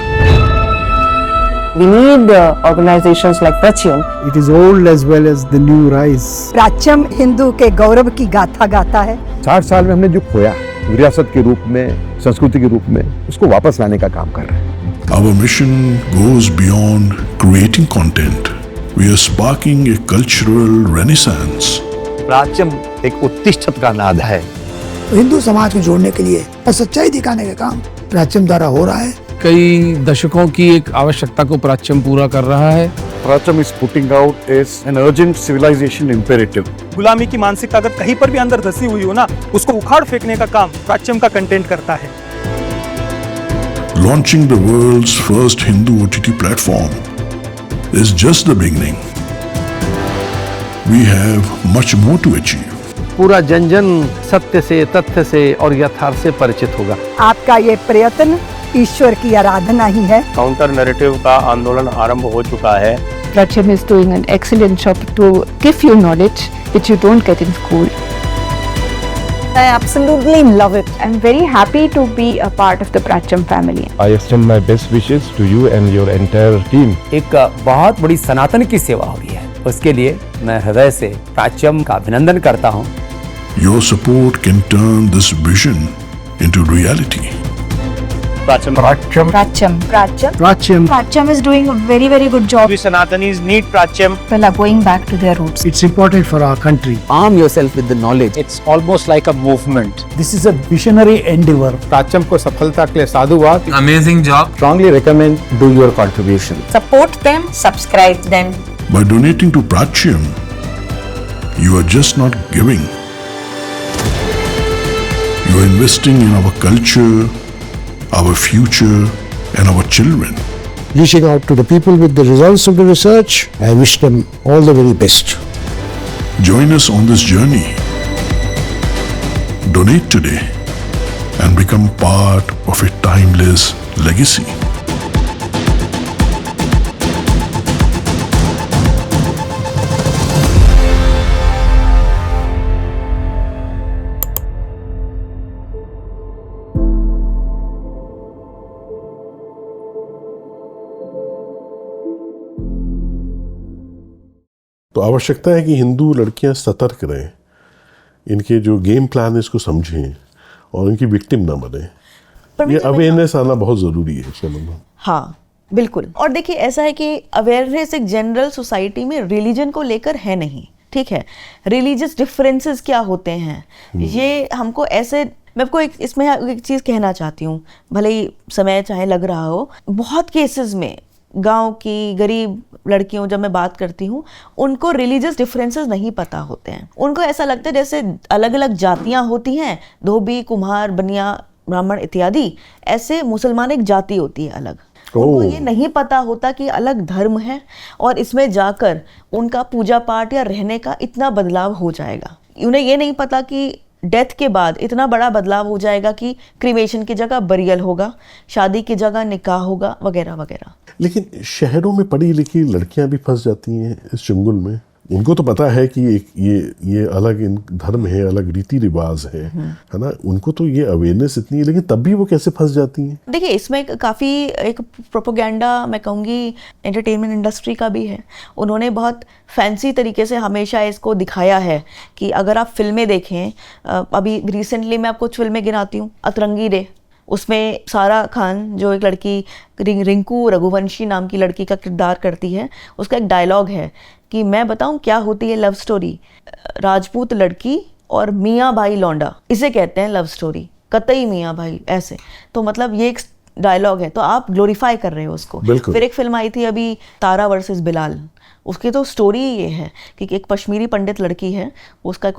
We need organizations like Pratyam. It is old as well as the new rise. प्राच्यम हिंदू के गौरव की गाथा गाता है। 60 साल में हमने जो खोया विरासत के रूप में, संस्कृति के रूप में, उसको वापस लाने का काम कर रहे हैं। Our mission goes beyond creating content. We are sparking a cultural renaissance. प्राच्यम एक उत्तिष्ठत का नाद है। हिंदू समाज को जोड़ने के लिए और सच्चाई दिखाने का काम प्राच्यम द्वारा हो रहा है। कई दशकों की एक आवश्यकता को प्राच्यम पूरा कर रहा है। प्राच्यम is putting out is an urgent civilization imperative. गुलामी की मानसिकता अगर कहीं पर भी अंदर धसी हुई हो ना, उसको उखाड़ फेंकने का काम प्राच्यम का कंटेंट करता है। Launching the world's first Hindu OTT platform is just the beginning. We have much more to achieve. पूरा जन जन सत्य से, तथ्य से और यथार्थ से परिचित होगा। आपका ये प्रयत्न ईश्वर की आराधना ही है। काउंटर नैरेटिव का आंदोलन आरंभ हो चुका है। Pratyam is doing an excellent job to give you knowledge which you don't get in school. I absolutely love it. I'm very happy to be a part of the Pratyam family. I extend my best wishes to you and your entire team. एक बहुत बड़ी सनातन की सेवा हो रही है, उसके लिए मैं हृदय से प्राच्यम का अभिनंदन करता हूँ। Your support can turn this vision into reality. Pratyam. Pratyam. Pratyam. Pratyam. Pratyam. Pratyam is doing a very, very good job. We Sanatanis need Pratyam. People are going back to their roots. It's important for our country. Arm yourself with the knowledge. It's almost like a movement. This is a visionary endeavor. प्राच्यम को सफलता के लिए साधुवाद। Amazing job. Strongly recommend do your contribution. Support them, subscribe them. By donating to Pratyam, you are just not giving. You are investing in our culture, our future, and our children. Reaching out to the people with the results of the research, I wish them all the very best. Join us on this journey. Donate today and become part of a timeless legacy. तो आवश्यकता है कि हिंदू लड़कियां सतर्क रहें, इनके जो game plan है इसको समझें और इनकी विक्टिम ना बने। ये अवेयरनेस आना बहुत ज़रूरी है इसमें। हाँ बिल्कुल। और देखिए ऐसा है कि अवेयरनेस एक जनरल सोसाइटी में रिलीजन को लेकर है नहीं, ठीक है। रिलीजियस डिफरेंसेस क्या होते हैं ये हमको ऐसे, मैं आपको इसमें एक चीज़ कहना चाहती हूँ, भले ही समय चाहे लग रहा हो, बहुत केसेस में गांव की गरीब लड़कियों जब मैं बात करती हूँ उनको रिलीजियस डिफरेंसेस नहीं पता होते हैं। उनको ऐसा लगता है जैसे अलग अलग जातियाँ होती हैं, धोबी, कुम्हार, बनिया, ब्राह्मण इत्यादि, ऐसे मुसलमान एक जाति होती है अलग। उनको ये नहीं पता होता कि अलग धर्म है और इसमें जाकर उनका पूजा पाठ या रहने का इतना बदलाव हो जाएगा। उन्हें ये नहीं पता कि डेथ के बाद इतना बड़ा बदलाव हो जाएगा कि क्रिमेशन की जगह बरियल होगा, शादी की जगह निकाह होगा, वगैरह वगैरह। लेकिन शहरों में पढ़ी लिखी लड़कियां भी फंस जाती हैं इस चुंगल में। उनको तो पता है कि एक ये अलग धर्म है, अलग रीति रिवाज है ना, उनको तो ये अवेयरनेस इतनी है, लेकिन तब भी वो कैसे फंस जाती हैं? देखिए, इसमें काफ़ी एक प्रोपोगेंडा मैं कहूँगी एंटरटेनमेंट इंडस्ट्री का भी है। उन्होंने बहुत फैंसी तरीके से हमेशा इसको दिखाया है कि अगर आप फिल्में देखें, अभी रिसेंटली मैं आपको कुछ फिल्में गिनाती हूँ। अतरंगी रे, उसमें सारा खान जो एक लड़की रिंकू रघुवंशी नाम की लड़की का किरदार करती है, उसका एक डायलॉग है कि मैं बताऊं क्या होती है लव स्टोरी, राजपूत लड़की और मियाँ भाई लौंडा, इसे कहते हैं लव स्टोरी, कतई मियाँ भाई, ऐसे। तो मतलब ये एक डायलॉग है, तो आप ग्लोरीफाई कर रहे हो उसको। फिर एक फिल्म आई थी अभी तारा वर्सेस बिलाल, उसकी तो स्टोरी ये है कि एक कश्मीरी पंडित लड़की है, उसका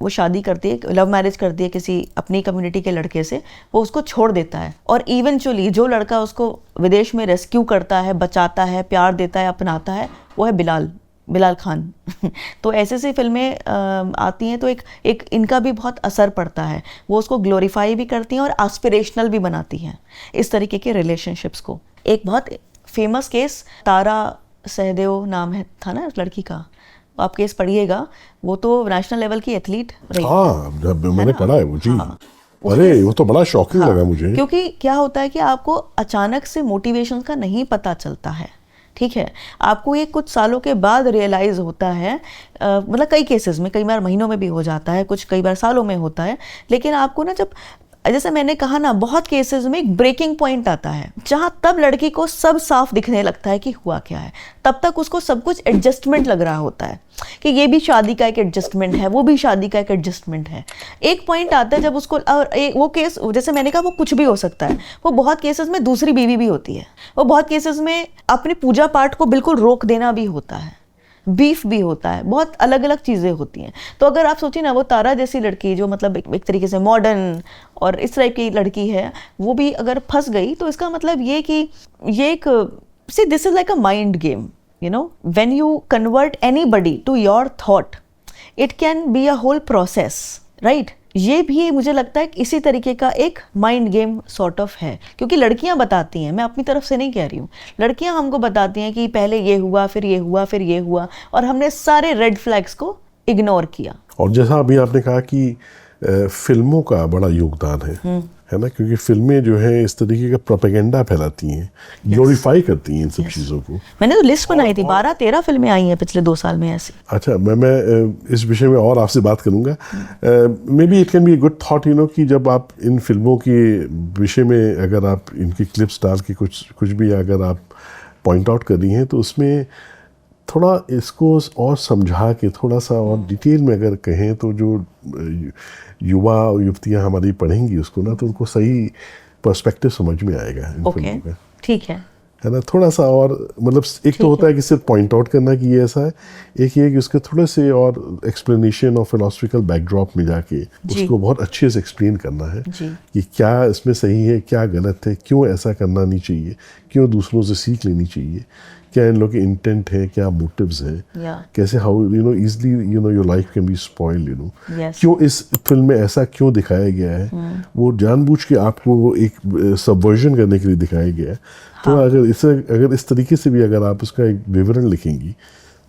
वो शादी करती है, लव मैरिज करती है किसी अपनी कम्युनिटी के लड़के से, वो उसको छोड़ देता है और इवेंचुअली जो लड़का उसको विदेश में रेस्क्यू करता है, बचाता है, प्यार देता है, अपनाता है, वो है बिलाल खान। तो ऐसे फिल्में आती हैं तो एक इनका भी बहुत असर पड़ता है, वो उसको ग्लोरीफाई भी करती हैं और एस्पिरेशनल भी बनाती हैं इस तरीके के रिलेशनशिप्स को। एक बहुत फेमस केस, तारा सहदेव नाम था ना उस लड़की का, आप केस पढ़िएगा, वो तो नेशनल लेवल की एथलीट रही। हाँ, मैंने पढ़ा है वो जी। हाँ, अरे वो तो बड़ा शॉकिंग लगा मुझे, क्योंकि क्या होता है कि आपको अचानक से मोटिवेशन का नहीं पता चलता है, ठीक है, आपको ये कुछ सालों के बाद रियलाइज होता है, मतलब कई केसेस में, कई बार महीनों में भी हो जाता है, कुछ कई बार सालों में होता है, लेकिन आपको ना जब, जैसे मैंने कहा ना, बहुत केसेस में एक ब्रेकिंग पॉइंट आता है जहां तब लड़की को सब साफ दिखने लगता है कि हुआ क्या है। तब तक उसको सब कुछ एडजस्टमेंट लग रहा होता है कि ये भी शादी का एक एडजस्टमेंट है, वो भी शादी का एक एडजस्टमेंट है। एक पॉइंट आता है जब उसको, और वो केस जैसे मैंने कहा वो कुछ भी हो सकता है, वो बहुत केसेस में दूसरी बीवी भी होती है, वो बहुत केसेस में अपने पूजा पाठ को बिल्कुल रोक देना भी होता है, बीफ भी होता है, बहुत अलग अलग चीज़ें होती हैं। तो अगर आप सोचिए ना, वो तारा जैसी लड़की जो मतलब एक तरीके से मॉडर्न और इस टाइप की लड़की है, वो भी अगर फंस गई तो इसका मतलब ये कि ये एक, see this is like a mind game, you know, when you convert anybody to your thought, it can be a whole process, right. ये भी मुझे लगता है कि इसी तरीके का एक माइंड गेम सॉर्ट ऑफ है, क्योंकि लड़कियां बताती हैं, मैं अपनी तरफ से नहीं कह रही हूँ, लड़कियां हमको बताती हैं कि पहले ये हुआ, फिर ये हुआ, फिर ये हुआ, और हमने सारे रेड फ्लैग्स को इग्नोर किया। और जैसा अभी आपने कहा कि फिल्मों का बड़ा योगदान है ना, क्योंकि फिल्में जो है इस तरीके का प्रोपेगेंडा फैलाती हैं, ग्लोरीफाई करती हैं इन सब चीज़ों को। मैंने तो लिस्ट बनाई थी, 12-13 फिल्में आई हैं पिछले 2 साल में ऐसी। अच्छा, मैं इस विषय में और आपसे बात करूंगा। May be it can B a good thought, you know, कि जब आप इन फिल्मों के विषय में अगर आप इनकी क्लिप्स डाल के कुछ भी अगर आप पॉइंट आउट कर रही हैं, तो उसमें थोड़ा इसको और समझा के थोड़ा सा और डिटेल में अगर कहें तो जो युवा युवतियां हमारी पढ़ेंगी उसको ना, तो उनको सही पर्सपेक्टिव समझ में आएगा इन फिल्मों का। ठीक है ना, थोड़ा सा और मतलब एक तो होता है कि सिर्फ पॉइंट आउट करना कि ये ऐसा है, एक ये कि उसके थोड़े से और एक्सप्लेनेशन और फिलोसफिकल बैकड्रॉप में जाके उसको बहुत अच्छे से एक्सप्लेन करना है कि क्या इसमें सही है, क्या गलत है, क्यों ऐसा करना नहीं चाहिए, क्यों दूसरों से सीख लेनी चाहिए, क्या इन लोगों के इंटेंट है, क्या मोटिव्स हैं, कैसे how you know easily you know your life can be spoiled, you know, क्यों इस फिल्म में ऐसा क्यों दिखाया गया है, वो जानबूझ के आपको एक सबवर्जन करने के लिए दिखाया गया है। तो अगर इस तरीके से भी अगर आप उसका एक विवरण लिखेंगी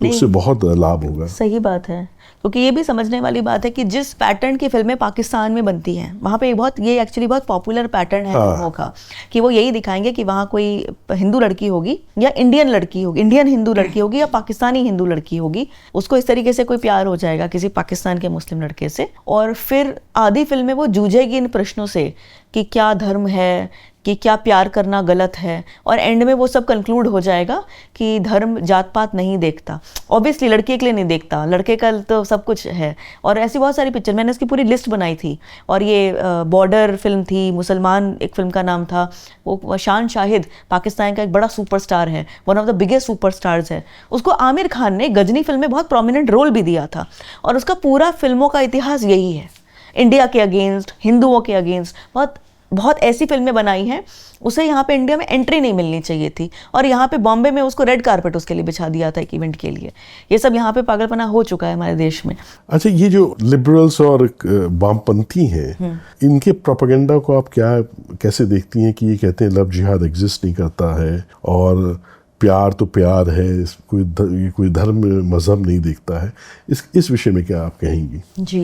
तो उससे बहुत लाभ होगा। सही बात है, क्योंकि ये भी समझने वाली बात है कि जिस पैटर्न की फिल्में पाकिस्तान में बनती हैं, वहाँ पे ये एक्चुअली बहुत पॉपुलर पैटर्न है फिल्मों का, कि वो यही दिखाएंगे कि वहाँ कोई हिंदू लड़की होगी या इंडियन लड़की होगी, इंडियन हिंदू लड़की होगी या पाकिस्तानी हिंदू लड़की होगी, उसको इस तरीके से कोई प्यार हो जाएगा किसी पाकिस्तान के मुस्लिम लड़के से, और फिर आधी फिल्म में वो जूझेगी इन प्रश्नों से कि क्या धर्म है, कि क्या प्यार करना गलत है, और एंड में वो सब कंक्लूड हो जाएगा कि धर्म जात पात नहीं देखता। ऑब्वियसली लड़के के लिए नहीं देखता, लड़के का तो सब कुछ है। और ऐसी बहुत सारी पिक्चर, मैंने इसकी पूरी लिस्ट बनाई थी, और ये बॉर्डर फिल्म थी, मुसलमान एक फिल्म का नाम था, वो शान शाहिद पाकिस्तान का एक बड़ा सुपरस्टार है, one of the biggest superstars है, उसको आमिर खान ने गजनी फिल्म में बहुत प्रोमिनेंट रोल भी दिया था, और उसका पूरा फिल्मों का इतिहास यही है, इंडिया के अगेंस्ट, हिंदुओं के अगेंस्ट, बहुत बहुत ऐसी फिल्में बनाई हैं, उसे यहाँ पे इंडिया में एंट्री नहीं मिलनी चाहिए थी, और यहाँ पे बॉम्बे में उसको रेड कारपेट उसके लिए बिछा दिया था एक इवेंट के लिए। ये सब यहाँ पे पागलपना हो चुका है हमारे देश में। अच्छा, ये जो लिबरल्स और वामपंथी हैं, इनके प्रोपेगेंडा को आप कैसे देखती हैं कि ये कहते हैं लव जिहाद एग्जिस्ट नहीं करता है और प्यार तो प्यार है, कोई धर्म मजहब नहीं देखता है, इस विषय में क्या आप कहेंगी? जी,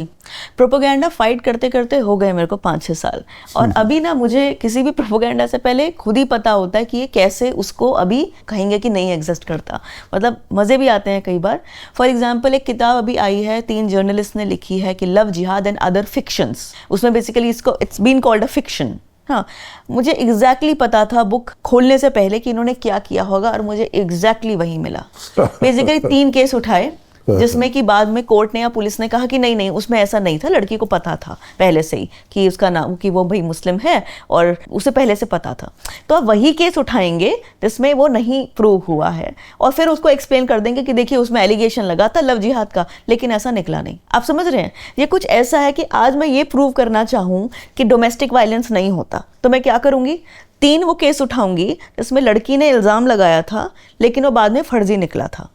प्रोपेगेंडा फाइट करते करते हो गए मेरे को 5-6 साल, और अभी ना मुझे किसी भी प्रोपेगेंडा से पहले खुद ही पता होता है कि ये कैसे उसको अभी कहेंगे कि नहीं एग्जिस्ट करता। मतलब मज़े भी आते हैं कई बार। फॉर एग्जाम्पल, एक किताब अभी आई है, 3 जर्नलिस्ट ने लिखी है कि love jihad and other fictions. उसमें बेसिकली इसको it's been called a fiction. हाँ, मुझे एग्जैक्टली पता था बुक खोलने से पहले कि इन्होंने क्या किया होगा, और मुझे एग्जैक्टली वही मिला। बेसिकली 3 केस उठाए जिसमें कि बाद में कोर्ट ने या पुलिस ने कहा कि नहीं नहीं, उसमें ऐसा नहीं था, लड़की को पता था पहले से ही कि उसका नाम, कि वो भाई मुस्लिम है और उसे पहले से पता था। तो अब वही केस उठाएंगे जिसमें वो नहीं प्रूव हुआ है, और फिर उसको एक्सप्लेन कर देंगे कि देखिए उसमें एलिगेशन लगा था लव जिहाद का, लेकिन ऐसा निकला नहीं। आप समझ रहे हैं? ये कुछ ऐसा है कि आज मैं ये प्रूव करना चाहूँ कि डोमेस्टिक वायलेंस नहीं होता, तो मैं क्या करूँगी? 3 वो केस उठाऊंगी जिसमें लड़की ने इल्ज़ाम लगाया था लेकिन वो बाद में फर्जी निकला था।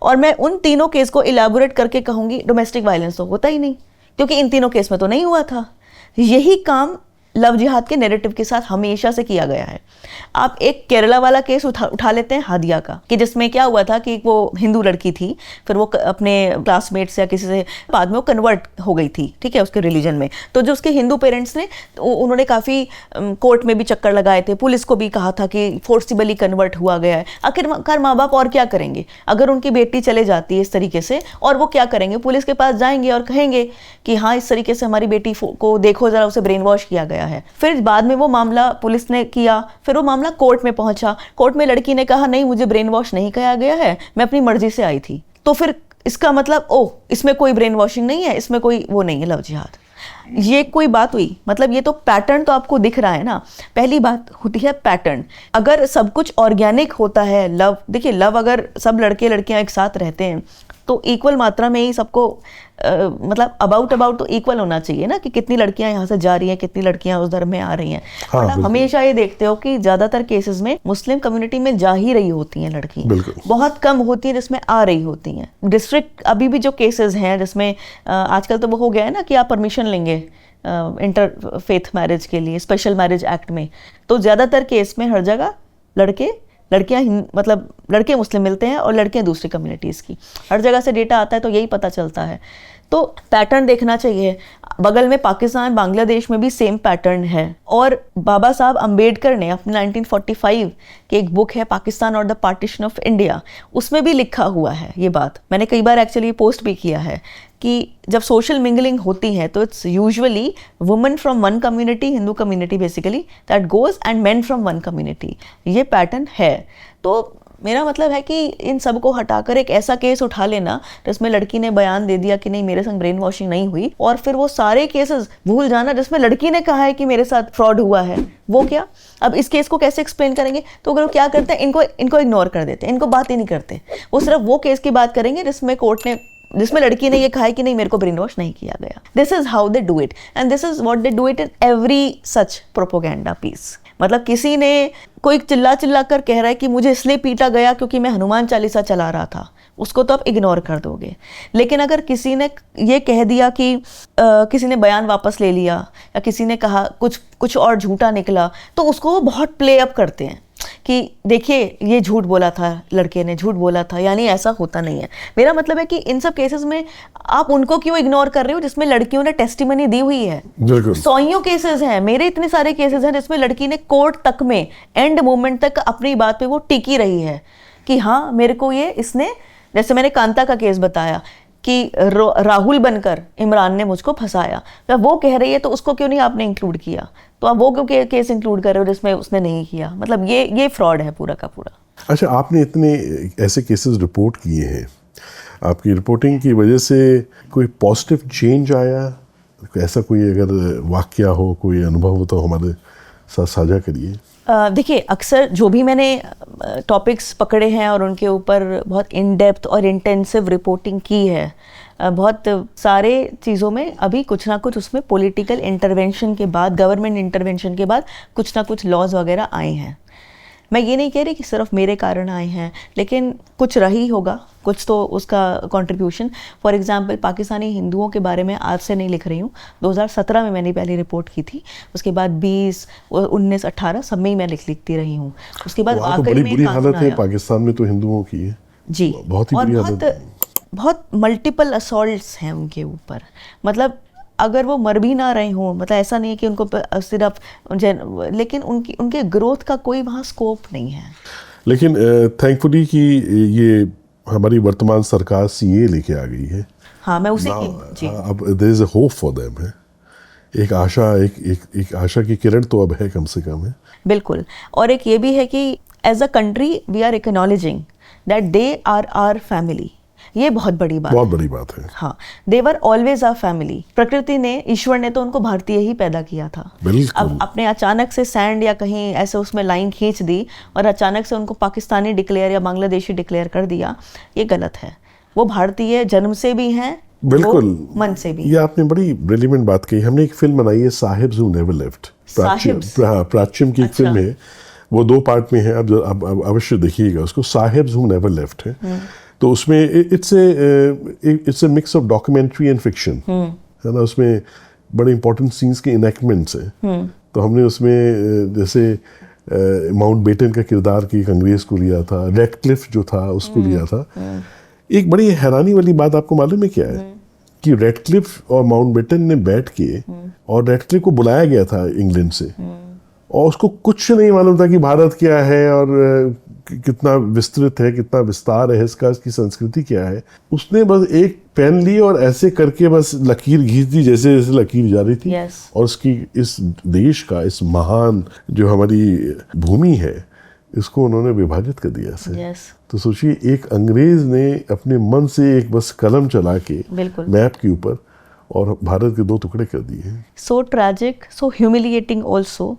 और मैं उन तीनों केस को इलैबोरेट करके कहूंगी डोमेस्टिक वायलेंस तो होता ही नहीं, क्योंकि इन तीनों केस में तो नहीं हुआ था। यही काम लव जिहाद के नैरेटिव के साथ हमेशा से किया गया है। आप एक केरला वाला केस उठा लेते हैं, हादिया का, कि जिसमें क्या हुआ था कि वो हिंदू लड़की थी, फिर वो अपने क्लासमेट्स या किसी से बाद में वो कन्वर्ट हो गई थी, ठीक है, उसके रिलीजन में। तो जो उसके हिंदू पेरेंट्स ने, उन्होंने काफ़ी कोर्ट में भी चक्कर लगाए थे, पुलिस को भी कहा था कि फोर्सिबली कन्वर्ट हुआ गया है। आखिरकार माँ बाप और क्या करेंगे? अगर उनकी बेटी चले जाती है इस तरीके से, और वो क्या करेंगे? पुलिस के पास जाएंगे और कहेंगे कि हाँ, इस तरीके से हमारी बेटी को देखो ज़रा, उसे ब्रेन वॉश किया गया है। फिर बाद में वो मामला पुलिस ने किया, फिर वो मामला कोर्ट में पहुंचा, कोर्ट में लड़की ने कहा नहीं, मुझे ब्रेन वॉश नहीं किया गया है, मैं अपनी मर्जी से आई थी। तो फिर इसका मतलब इसमें कोई ब्रेन वॉशिंग नहीं है, इसमें कोई वो नहीं है लव जिहाद। ये कोई बात हुई? मतलब ये तो पैटर्न तो आपको दिख रहा है ना। पहली बात होती है पैटर्न। अगर सब कुछ ऑर्गेनिक होता है लव, देखिए लव अगर सब लड़के लड़कियां एक साथ रहते हैं तो इक्वल मात्रा में ही सबको मतलब अबाउट तो इक्वल होना चाहिए ना, कि कितनी लड़कियां यहाँ से जा रही हैं, कितनी लड़कियां उस धर्म में आ रही हैं। हाँ, आप हमेशा ये देखते हो कि ज्यादातर केसेस में मुस्लिम कम्युनिटी में जा ही रही होती हैं लड़कियां, बहुत कम होती हैं जिसमें आ रही होती हैं। डिस्ट्रिक्ट अभी भी जो केसेस हैं जिसमें आजकल तो वो हो गया है ना कि आप परमिशन लेंगे इंटर फेथ मैरिज के लिए, स्पेशल मैरिज एक्ट में, तो ज्यादातर केस में हर जगह लड़कियां मतलब लड़के मुस्लिम मिलते हैं और लड़कियां दूसरी कम्युनिटीज़ की। हर जगह से डेटा आता है तो यही पता चलता है। तो पैटर्न देखना चाहिए। बगल में पाकिस्तान, बांग्लादेश में भी सेम पैटर्न है। और बाबा साहब अम्बेडकर ने अपने 1945 की एक बुक है पाकिस्तान और द पार्टीशन ऑफ इंडिया, उसमें भी लिखा हुआ है ये बात। मैंने कई बार एक्चुअली पोस्ट भी किया है कि जब सोशल मिंगलिंग होती है तो it's usually women from one community, Hindu community basically, that goes and main from one community. ये पैटर्न है। तो मेरा मतलब है कि इन सब को हटाकर एक ऐसा केस उठा लेना जिसमें लड़की ने बयान दे दिया कि नहीं मेरे संग ब्रेन वॉशिंग नहीं हुई, और फिर वो सारे केसेस भूल जाना जिसमें लड़की ने कहा है कि मेरे साथ फ्रॉड हुआ है, वो क्या? अब इस केस को कैसे एक्सप्लेन करेंगे? तो अगर वो क्या करते हैं, इनको इग्नोर कर देते हैं, इनको बात ही नहीं करते। वो सिर्फ वो केस की बात करेंगे जिसमें लड़की ने ये कहा है कि नहीं मेरे को ब्रेन वॉश नहीं किया गया। This is how they do it and this is what they do it in every such propaganda piece. मतलब किसी ने कोई चिल्ला कर कह रहा है कि मुझे इसलिए पीटा गया क्योंकि मैं हनुमान चालीसा चला रहा था, उसको तो आप इग्नोर कर दोगे। लेकिन अगर किसी ने ये कह दिया कि किसी ने बयान वापस ले लिया या किसी ने कहा कुछ और झूठा निकला, तो उसको वो बहुत प्ले अप करते हैं कि देखिए ये झूठ बोला था, लड़के ने झूठ बोला था, यानी ऐसा होता नहीं है। मेरा मतलब है कि इन सब केसेस में आप उनको क्यों इग्नोर कर रहे हो जिसमें लड़कियों ने टेस्टिमनी दी हुई है? सौयों केसेस हैं, मेरे इतने सारे केसेस हैं जिसमें लड़की ने कोर्ट तक में एंड मोमेंट तक अपनी बात पे वो टिकी रही है कि हाँ मेरे को ये इसने, जैसे मैंने कांता का केस बताया कि राहुल बनकर इमरान ने मुझको फंसाया, तो वो कह रही है तो उसको क्यों नहीं आपने इंक्लूड किया? तो आप वो क्यों केस इंक्लूड कर रहे हो जिसमें उसने नहीं किया? मतलब ये फ्रॉड है पूरा का पूरा। अच्छा, आपने इतने ऐसे केसेस रिपोर्ट किए हैं, आपकी रिपोर्टिंग की वजह से कोई पॉजिटिव चेंज आया? ऐसा कोई अगर वाकया हो, कोई अनुभव हो तो हमारे साथ साझा करिए। देखिए, अक्सर जो भी मैंने टॉपिक्स पकड़े हैं और उनके ऊपर बहुत इन डेप्थ और इंटेंसिव रिपोर्टिंग की है, बहुत सारे चीज़ों में अभी कुछ ना कुछ उसमें पॉलिटिकल इंटरवेंशन के बाद, गवर्नमेंट इंटरवेंशन के बाद कुछ ना कुछ लॉज वगैरह आए हैं। मैं ये नहीं कह रही कि सिर्फ मेरे कारण आए हैं, लेकिन कुछ रही होगा, कुछ तो उसका कंट्रीब्यूशन। फॉर एग्जांपल पाकिस्तानी हिंदुओं के बारे में आज से नहीं लिख रही हूँ, 2017 में मैंने पहली रिपोर्ट की थी, उसके बाद 20, 19, 18 सब में ही मैं लिखती रही हूँ। उसके बाद आखिरी में बुरी हालत है पाकिस्तान में तो हिंदुओं की है जी, बहुत ही बुरी हालत, बहुत मल्टीपल असॉल्ट्स हैं उनके ऊपर। मतलब अगर वो मर भी ना रहे हों, मतलब ऐसा नहीं है कि उनको सिर्फ, लेकिन उनके ग्रोथ का कोई वहाँ स्कोप नहीं है। लेकिन थैंकफुली कि ये हमारी वर्तमान सरकार सीए लेके आ गई है। हाँ, मैं उसे जी, अब there is a hope for them है, एक आशा, एक आशा की किरण तो अब है कम से कम है। बिल्कुल। और एक ये भी है कि as a country we are acknowledging that they are our family. ये बहुत बड़ी बात, बहुत बड़ी बात है। हाँ, they were always our family. प्रकृति ने, ईश्वर ने तो उनको भारतीय ही पैदा किया था। अब अपने अचानक से सैंड या कहीं ऐसे उसमें लाइन खींच दी और अचानक से उनको पाकिस्तानी डिक्लेयर या बांग्लादेशी डिक्लेयर कर दिया, ये गलत है। वो भारतीय जन्म से भी हैं, बिल्कुल, मन से भी। ये आपने बड़ी रिलेवेंट बात कही। हमने एक फिल्म बनाई है, साहिब्स हू नेवर लेफ्ट, प्राच्यम की एक फिल्म है, वो 2 पार्ट में है, अब अवश्य देखिएगा उसको। साहिब्स हू नेवर लेफ्ट है, तो उसमें it's a mix of documentary and fiction, है ना। उसमें बड़े इंपॉर्टेंट सीन्स के इनैक्टमेंट्स हैं। तो हमने उसमें जैसे माउंटबेटन का किरदार की एक अंग्रेज को लिया था, रेडक्लिफ जो था उसको लिया था। एक बड़ी हैरानी वाली बात आपको मालूम है क्या है कि रेडक्लिफ और माउंटबेटन ने बैठ के, और रेडक्लिफ को बुलाया गया था इंग्लैंड से, और उसको कुछ नहीं मालूम था कि भारत क्या है और कितना विस्तृत है, कितना विस्तार है इसका, इसकी संस्कृति क्या है। उसने बस एक पेन ली और ऐसे करके बस लकीर खींच दी, जैसे जैसे लकीर जा रही थी। और उसकी, इस देश का, इस महान जो हमारी भूमि है, इसको उन्होंने विभाजित कर दिया ऐसे। तो सोचिए, एक अंग्रेज ने अपने मन से एक बस कलम चला के मैप के ऊपर और भारत के 2 टुकड़े कर दिए। So tragic, so humiliating also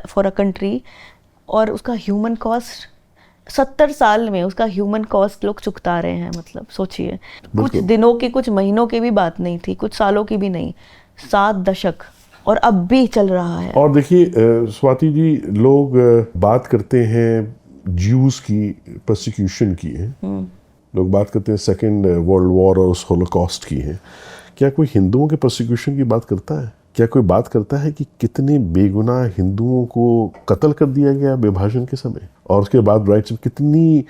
for a country. और उसका ह्यूमन कॉस्ट 70 साल में उसका ह्यूमन कॉस्ट लोग चुकता रहे हैं। मतलब सोचिए, कुछ दिनों की, कुछ महीनों की भी बात नहीं थी, कुछ सालों की भी नहीं, 7 दशक, और अब भी चल रहा है। और देखिए स्वाति जी, लोग बात करते हैं ज्यूज की परसिक्यूशन की है, लोग बात करते हैं सेकेंड वर्ल्ड वॉर और उस होलोकॉस्ट की है। क्या कोई हिंदुओं के परसिक्यूशन की बात करता है? क्या कोई बात करता है कि कितने बेगुनाह हिंदुओं को कत्ल कर दिया गया विभाजन के समय, और उसके बाद राइट्स में कितनी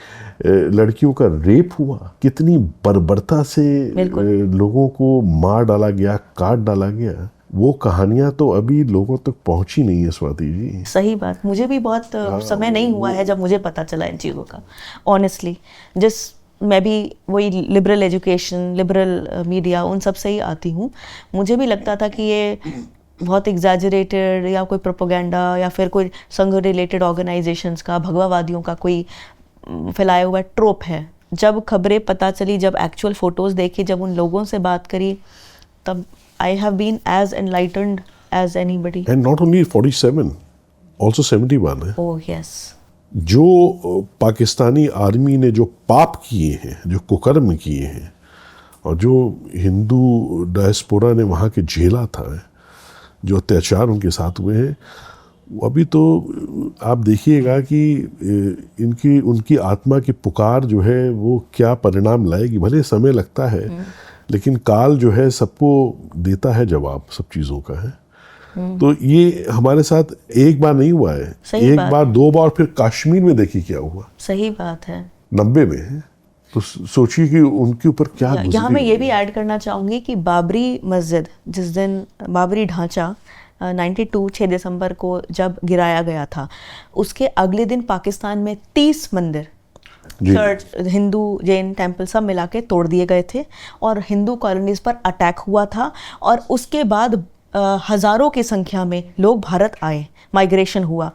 लड़कियों का रेप हुआ, कितनी बर्बरता से लोगों को मार डाला गया, काट डाला गया। वो कहानियां तो अभी लोगों तक पहुंची नहीं है स्वाति जी। सही बात, मुझे भी बहुत समय नहीं हुआ है जब मुझे पता चला इन चीज़ों का, ऑनेस्टली। मैं भी वही लिबरल एजुकेशन, लिबरल मीडिया, उन सब से ही आती हूँ। मुझे भी लगता था कि ये बहुत एग्जैजरेटेड या कोई प्रोपोगेंडा या फिर कोई संघ रिलेटेड ऑर्गेनाइजेशंस का, भगवावादियों का कोई फैलाया हुआ ट्रोप है। जब खबरें पता चली, जब एक्चुअल फोटोज़ देखी, जब उन लोगों से बात करी, तब I have been as enlightened as anybody. And not only 47, also 71 है। Oh yes. जो पाकिस्तानी आर्मी ने जो पाप किए हैं, जो कुकर्म किए हैं, और जो हिंदू डायस्पोरा ने वहाँ के झेला था, जो अत्याचार उनके साथ हुए हैं, अभी तो आप देखिएगा कि उनकी आत्मा की पुकार जो है वो क्या परिणाम लाएगी। भले समय लगता है, लेकिन काल जो है सबको देता है जवाब, सब चीज़ों का है। तो ये हमारे साथ एक बार नहीं हुआ है, एक बार, 2 बार, फिर कश्मीर में देखिए क्या हुआ। सही बात है। 90 में है, तो सोचिए कि उनके ऊपर क्या गुजरी। यहाँ मैं ये भी ऐड करना चाहूँगी कि बाबरी मस्जिद, जिस दिन बाबरी ढांचा 92 6 दिसंबर को जब गिराया गया था, उसके अगले दिन पाकिस्तान में 30 मंदिर, चर्च, हिंदू, जैन टेम्पल सब मिला के तोड़ दिए गए थे, और हिंदू कॉलोनीज पर अटैक हुआ था। और उसके बाद हज़ारों की संख्या में लोग भारत आए, माइग्रेशन हुआ।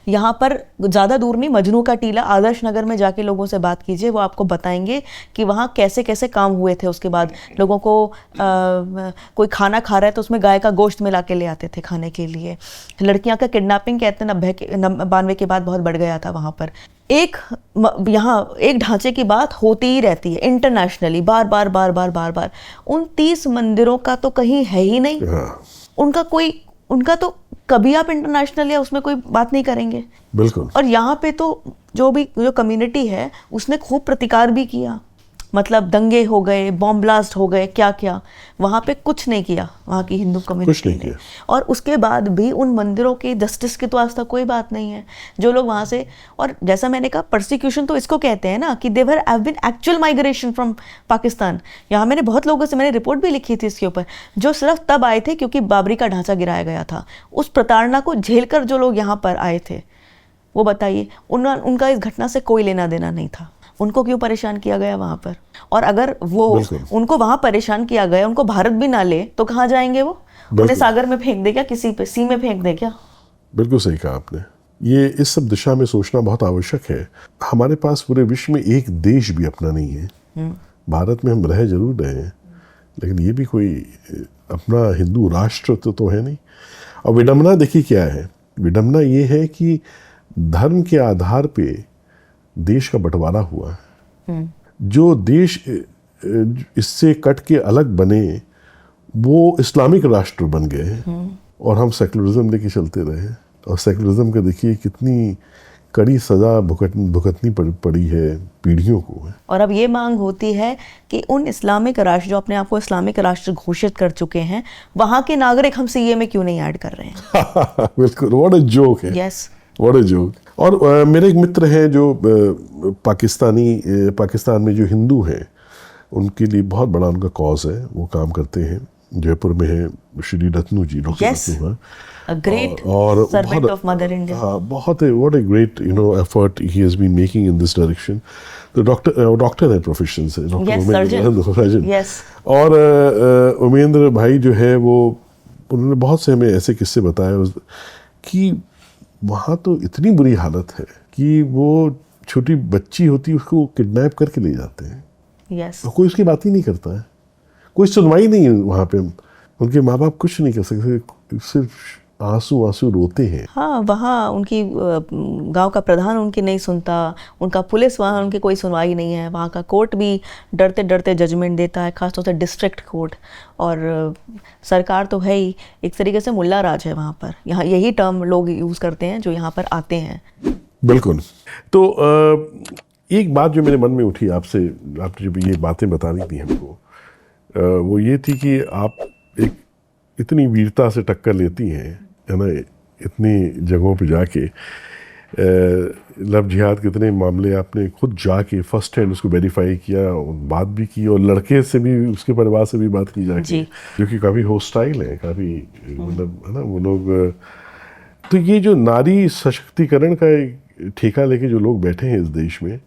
यहाँ पर ज़्यादा दूर नहीं, मजनू का टीला, आदर्श नगर में जाके लोगों से बात कीजिए, वो आपको बताएंगे कि वहाँ कैसे कैसे काम हुए थे। उसके बाद लोगों को कोई खाना खा रहा है तो उसमें गाय का गोश्त मिला के ले आते थे खाने के लिए। लड़कियाँ का किडनैपिंग कहते हैं 92 के बाद बहुत बढ़ गया था वहाँ पर। यहाँ एक ढांचे की बात होती ही रहती है इंटरनेशनली, बार बार बार बार बार बार। उन 30 मंदिरों का तो कहीं है ही नहीं, उनका तो कभी आप इंटरनेशनल या उसमें कोई बात नहीं करेंगे। बिल्कुल। और यहाँ पे तो जो कम्युनिटी है उसने खूब प्रतिकार भी किया, मतलब दंगे हो गए, बॉम्ब ब्लास्ट हो गए, क्या क्या, वहाँ पे कुछ नहीं किया वहाँ की हिंदू कम्युनिटी ने। और उसके बाद भी उन मंदिरों की जस्टिस की तो आज तक कोई बात नहीं है। जो लोग वहाँ से, और जैसा मैंने कहा परसिक्यूशन तो इसको कहते हैं ना कि there have been actual migration from Pakistan. यहाँ मैंने बहुत लोगों से मैंने रिपोर्ट भी लिखी थी इसके ऊपर, जो सिर्फ तब आए थे क्योंकि बाबरी का ढांचा गिराया गया था। उस प्रताड़ना को झेल कर जो लोग यहाँ पर आए थे, वो बताइए उनका इस घटना से कोई लेना देना नहीं था। उनको क्यों परेशान किया गया वहाँ पर? और अगर वो उनको वहाँ परेशान किया गया, उनको भारत भी ना ले तो कहाँ जाएंगे वो? उन्हें सागर में फेंक दे क्या, किसी पे सी में फेंक दे क्या? बिल्कुल सही कहा आपने। ये इस सब दिशा में सोचना बहुत आवश्यक है। हमारे पास पूरे विश्व में एक देश भी अपना नहीं है। भारत में हम रह जरूर रहे हैं, लेकिन ये भी कोई अपना हिंदू राष्ट्र तो है नहीं। और विडंबना देखिए क्या है, विडंबना ये है कि धर्म के आधार पे देश का बंटवारा हुआ है। जो देश इससे कट के अलग बने वो इस्लामिक राष्ट्र बन गए और हम सेकुलरिज्म लेके चलते रहे। और सेकुलरिज्म का देखिए कितनी कड़ी सजा भुगतनी पड़ी है पीढ़ियों को। और अब ये मांग होती है कि उन इस्लामिक राष्ट्र जो अपने आप को इस्लामिक राष्ट्र घोषित कर चुके हैं, वहाँ के नागरिक हम सीए में क्यों नहीं ऐड कर रहे हैं? बिल्कुल, व्हाट अ जोक है। Yes, what a joke. और मेरे एक मित्र हैं जो पाकिस्तान में जो हिंदू हैं, उनके लिए बहुत बड़ा उनका कॉज है, वो काम करते हैं। जयपुर में है श्री रत्नू जी, डॉक्टर रत्नू हैं, a great servant of Mother India. बहुत what a great effort he has been making in this direction. तो डॉक्टर है प्रोफेशन से, सर्जन। यस। और उमेंद्र भाई जो है वो, उन्होंने बहुत से हमें ऐसे किस्से बताए कि वहाँ तो इतनी बुरी हालत है कि वो छोटी बच्ची होती है उसको किडनैप करके ले जाते हैं। यस। कोई उसकी बात ही नहीं करता है, कोई सुनवाई नहीं है वहाँ पे। उनके माँ बाप कुछ नहीं कर सकते, सिर्फ आंसू रोते हैं। हाँ, वहाँ उनकी गांव का प्रधान उनकी नहीं सुनता, उनका पुलिस वहाँ उनकी कोई सुनवाई नहीं है। वहाँ का कोर्ट भी डरते डरते जजमेंट देता है, खासतौर से डिस्ट्रिक्ट कोर्ट। और सरकार तो है ही एक तरीके से मुल्ला राज है वहाँ पर। यहाँ यही टर्म लोग यूज़ करते हैं जो यहाँ पर आते हैं। बिल्कुल। तो एक बात जो मेरे मन में उठी आपसे, आपने जब ये बातें बतानी थी हमको, वो ये थी कि आप एक इतनी वीरता से टक्कर लेती हैं, है ना, इतनी जगहों पे जाके। लव जिहाद के इतने मामले आपने खुद जाके फर्स्ट हैंड उसको वेरीफाई किया, बात भी की, और लड़के से भी, उसके परिवार से भी बात की जाके, जो कि काफ़ी होस्टाइल है, काफ़ी मतलब, है ना, वो लोग। तो ये जो नारी सशक्तिकरण का ठेका लेके जो लोग बैठे हैं इस देश में,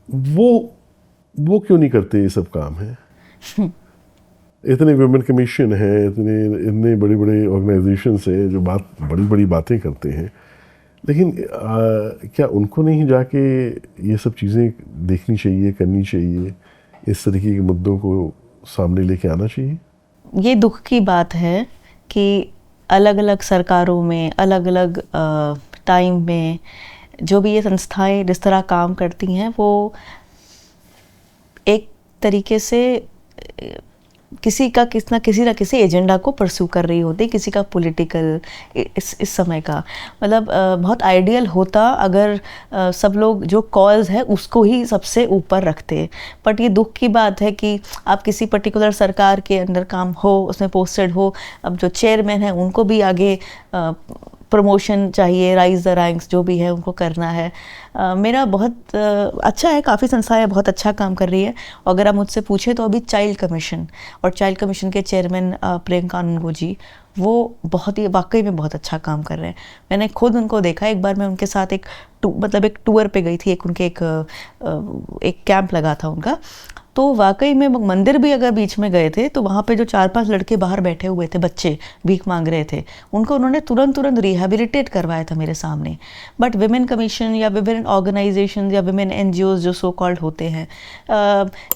वो क्यों नहीं करते? ये सब काम है। इतने वुमेन कमीशन है, इतने बड़े बड़े ऑर्गेनाइजेशंस हैं जो बड़ी बड़ी बातें करते हैं, लेकिन क्या उनको नहीं जाके ये सब चीज़ें देखनी चाहिए, करनी चाहिए, इस तरीके के मुद्दों को सामने लेके आना चाहिए? ये दुख की बात है कि अलग अलग सरकारों में, अलग अलग टाइम में जो भी ये संस्थाएं जिस तरह काम करती हैं, वो एक तरीके से किसी ना किसी एजेंडा को परस्यू कर रही होती, किसी का पॉलिटिकल इस समय का। मतलब बहुत आइडियल होता अगर सब लोग जो कॉज है उसको ही सबसे ऊपर रखते। बट ये दुख की बात है कि आप किसी पर्टिकुलर सरकार के अंदर काम हो, उसमें पोस्टेड हो, अब जो चेयरमैन है उनको भी आगे प्रमोशन चाहिए, राइज द रैंक्स जो भी है उनको करना है। मेरा बहुत अच्छा है, काफ़ी संस्थाएं बहुत अच्छा काम कर रही है। अगर आप मुझसे पूछे तो अभी चाइल्ड कमीशन के चेयरमैन प्रेम कानूनगो जी, वो बहुत ही वाकई में बहुत अच्छा काम कर रहे हैं। मैंने खुद उनको देखा, एक बार मैं उनके साथ एक टूर पे गई थी, एक कैंप लगा था उनका, तो वाकई में मंदिर भी अगर बीच में गए थे तो वहाँ पे जो 4-5 लड़के बाहर बैठे हुए थे, बच्चे भीख मांग रहे थे, उनको उन्होंने तुरंत रिहेबिलिटेट करवाया था मेरे सामने। बट विमेन कमीशन या विमेन ऑर्गेनाइजेशन या विमेन NGOs जो सो कॉल्ड होते हैं,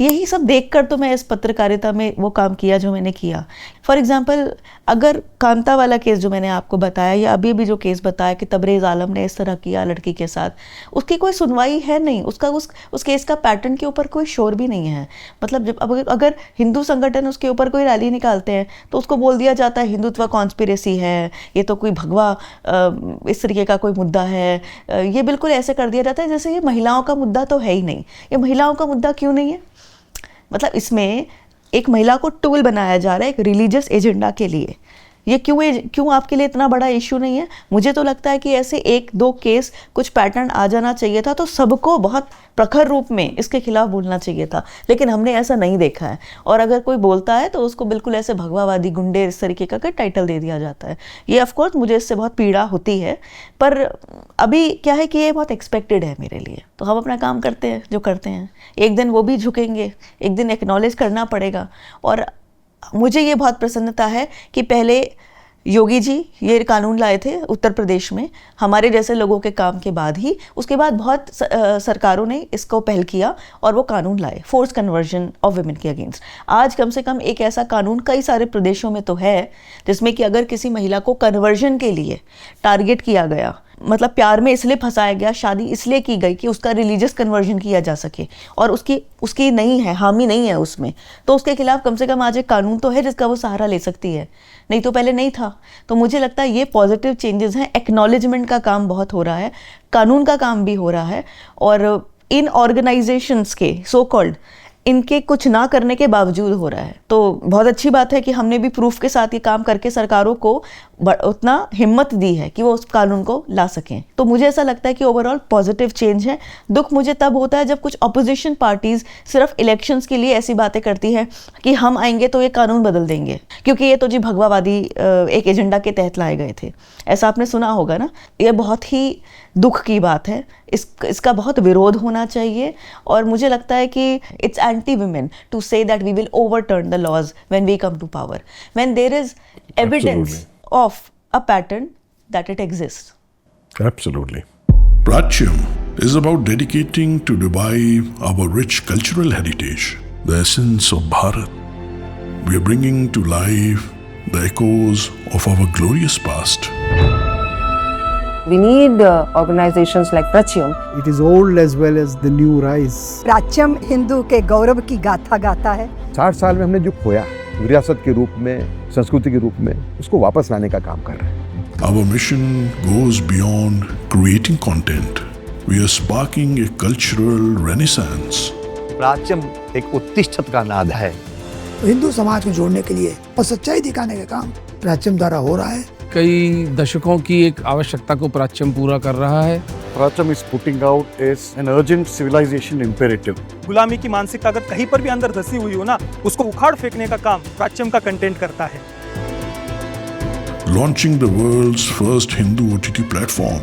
यही सब देखकर तो मैं इस पत्रकारिता में वो काम किया जो मैंने किया। फॉर एग्जाम्पल, अगर कांता वाला केस जो मैंने आपको बताया या अभी भी जो केस बताया कि तबरेज आलम ने इस तरह किया लड़की के साथ, उसकी कोई सुनवाई है नहीं, उसका उस केस का पैटर्न के ऊपर कोई शोर भी नहीं है। मतलब जब अगर हिंदू संगठन उसके ऊपर कोई रैली निकालते हैं तो उसको बोल दिया जाता है हिंदुत्व कॉन्स्पिरेसी है, ये तो कोई भगवा इस तरीके का कोई मुद्दा है। ये बिल्कुल ऐसे कर दिया जाता है जैसे ये महिलाओं का मुद्दा तो है ही नहीं। ये महिलाओं का मुद्दा क्यों नहीं है? मतलब इसमें एक महिला को टूल बनाया जा रहा है एक रिलीजियस एजेंडा के लिए। ये क्यों आपके लिए इतना बड़ा इशू नहीं है? मुझे तो लगता है कि ऐसे 1-2 केस कुछ पैटर्न आ जाना चाहिए था तो सबको बहुत प्रखर रूप में इसके खिलाफ बोलना चाहिए था, लेकिन हमने ऐसा नहीं देखा है। और अगर कोई बोलता है तो उसको बिल्कुल ऐसे भगवावादी गुंडे इस तरीके का टाइटल दे दिया जाता है। ये ऑफकोर्स मुझे इससे बहुत पीड़ा होती है, पर अभी क्या है कि ये बहुत एक्सपेक्टेड है मेरे लिए, तो हम अपना काम करते हैं जो करते हैं। एक दिन वो भी झुकेंगे, एक दिन एक्नॉलेज करना पड़ेगा। और मुझे ये बहुत प्रसन्नता है कि पहले योगी जी ये कानून लाए थे उत्तर प्रदेश में हमारे जैसे लोगों के काम के बाद ही, उसके बाद बहुत सरकारों ने इसको पहल किया और वो कानून लाए फोर्स कन्वर्जन ऑफ वुमेन के अगेंस्ट। आज कम से कम एक ऐसा कानून कई सारे प्रदेशों में तो है जिसमें कि अगर किसी महिला को कन्वर्जन के लिए टारगेट किया गया, मतलब प्यार में इसलिए फंसाया गया, शादी इसलिए की गई कि उसका रिलीजियस कन्वर्जन किया जा सके और उसकी नहीं है, हामी नहीं है उसमें, तो उसके खिलाफ कम से कम आज एक कानून तो है जिसका वो सहारा ले सकती है, नहीं तो पहले नहीं था। तो मुझे लगता है ये पॉजिटिव चेंजेस हैं। एक्नॉलेजमेंट का काम बहुत हो रहा है, कानून का काम भी हो रहा है, और इन ऑर्गेनाइजेशंस के सो कॉल्ड इनके कुछ ना करने के बावजूद हो रहा है। तो बहुत अच्छी बात है कि हमने भी प्रूफ के साथ ये काम करके सरकारों को उतना हिम्मत दी है कि वो उस कानून को ला सकें। तो मुझे ऐसा लगता है कि ओवरऑल पॉजिटिव चेंज है। दुख मुझे तब होता है जब कुछ अपोजिशन पार्टीज सिर्फ इलेक्शंस के लिए ऐसी बातें करती हैं कि हम आएंगे तो ये कानून बदल देंगे, क्योंकि ये तो जी भगवावादी एक एजेंडा के तहत लाए गए थे। ऐसा आपने सुना होगा ना। ये बहुत ही दुख की बात है, इसका बहुत विरोध होना चाहिए। और मुझे लगता है कि it's anti women to say that we will overturn the laws when we come to power, when there is evidence of a pattern that it exists. Absolutely. Pratyam is about dedicating to revive our rich cultural heritage, the essence of Bharat. We are bringing to life the echoes of our glorious past. We need organizations like Pratyam. It is old as well as the new rise. प्राच्यम हिंदू के गौरव की गाथा गाता है। 60 साल में हमने जो खोया विरासत के रूप में, संस्कृति के रूप में, उसको वापस लाने का काम कर रहे हैं। Our mission goes beyond creating content. We are sparking a cultural renaissance. प्राच्यम एक उत्तिष्ठत का नाद है। हिंदू समाज को जोड़ने के लिए और सच्चाई दिखाने का काम प्राच्यम द्वारा हो रहा है। कई दशकों की एक आवश्यकता को प्राच्यम पूरा कर रहा है। Pratyam is putting out is an urgent civilization imperative. गुलामी की मानसिकता अगर कहीं पर भी अंदर धसी हुई हो ना, उसको उखाड़ फेंकने का काम प्राच्यम का कंटेंट करता है। Launching the world's first Hindu OTT platform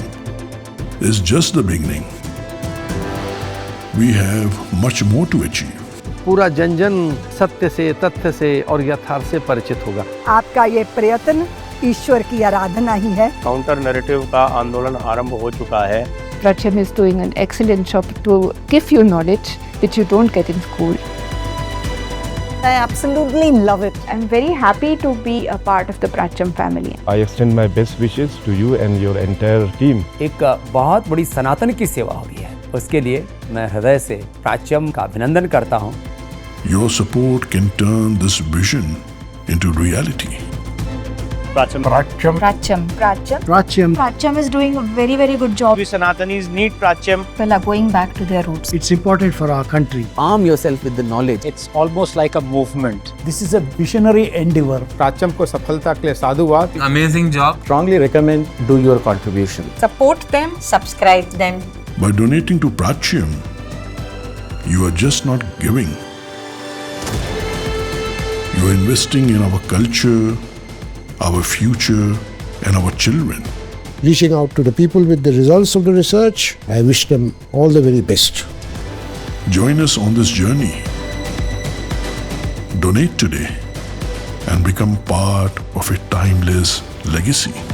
is just the beginning. We have much more to achieve. पूरा जन जन सत्य से, तथ्य से और यथार्थ से परिचित होगा। आपका ये प्रयत्न ईश्वर की आराधना ही है। काउंटर नैरेटिव का आंदोलन आरंभ हो चुका है। Pratyam is doing an excellent job to give you knowledge which you don't get in school. I absolutely love it. I'm very happy to be a part of the Pratyam family. I extend my best wishes to you and your entire team. एक बहुत बड़ी सनातन की सेवा हो रही है, उसके लिए मैं हृदय से प्राच्यम का अभिनंदन करता हूँ। Your support can turn this vision into reality. Pratyam. Pratyam is doing a very, very good job. We Sanatanis need Pratyam. People are going back to their roots. It's important for our country. Arm yourself with the knowledge. It's almost like a movement. This is a visionary endeavor. प्राच्यम को सफलता के लिए साधुवाद। Amazing job. Strongly recommend do your contribution. Support them, subscribe them. By donating to Pratyam, you are just not giving. You are investing in our culture, our future, and our children. Reaching out to the people with the results of the research, I wish them all the very best. Join us on this journey. Donate today and become part of a timeless legacy.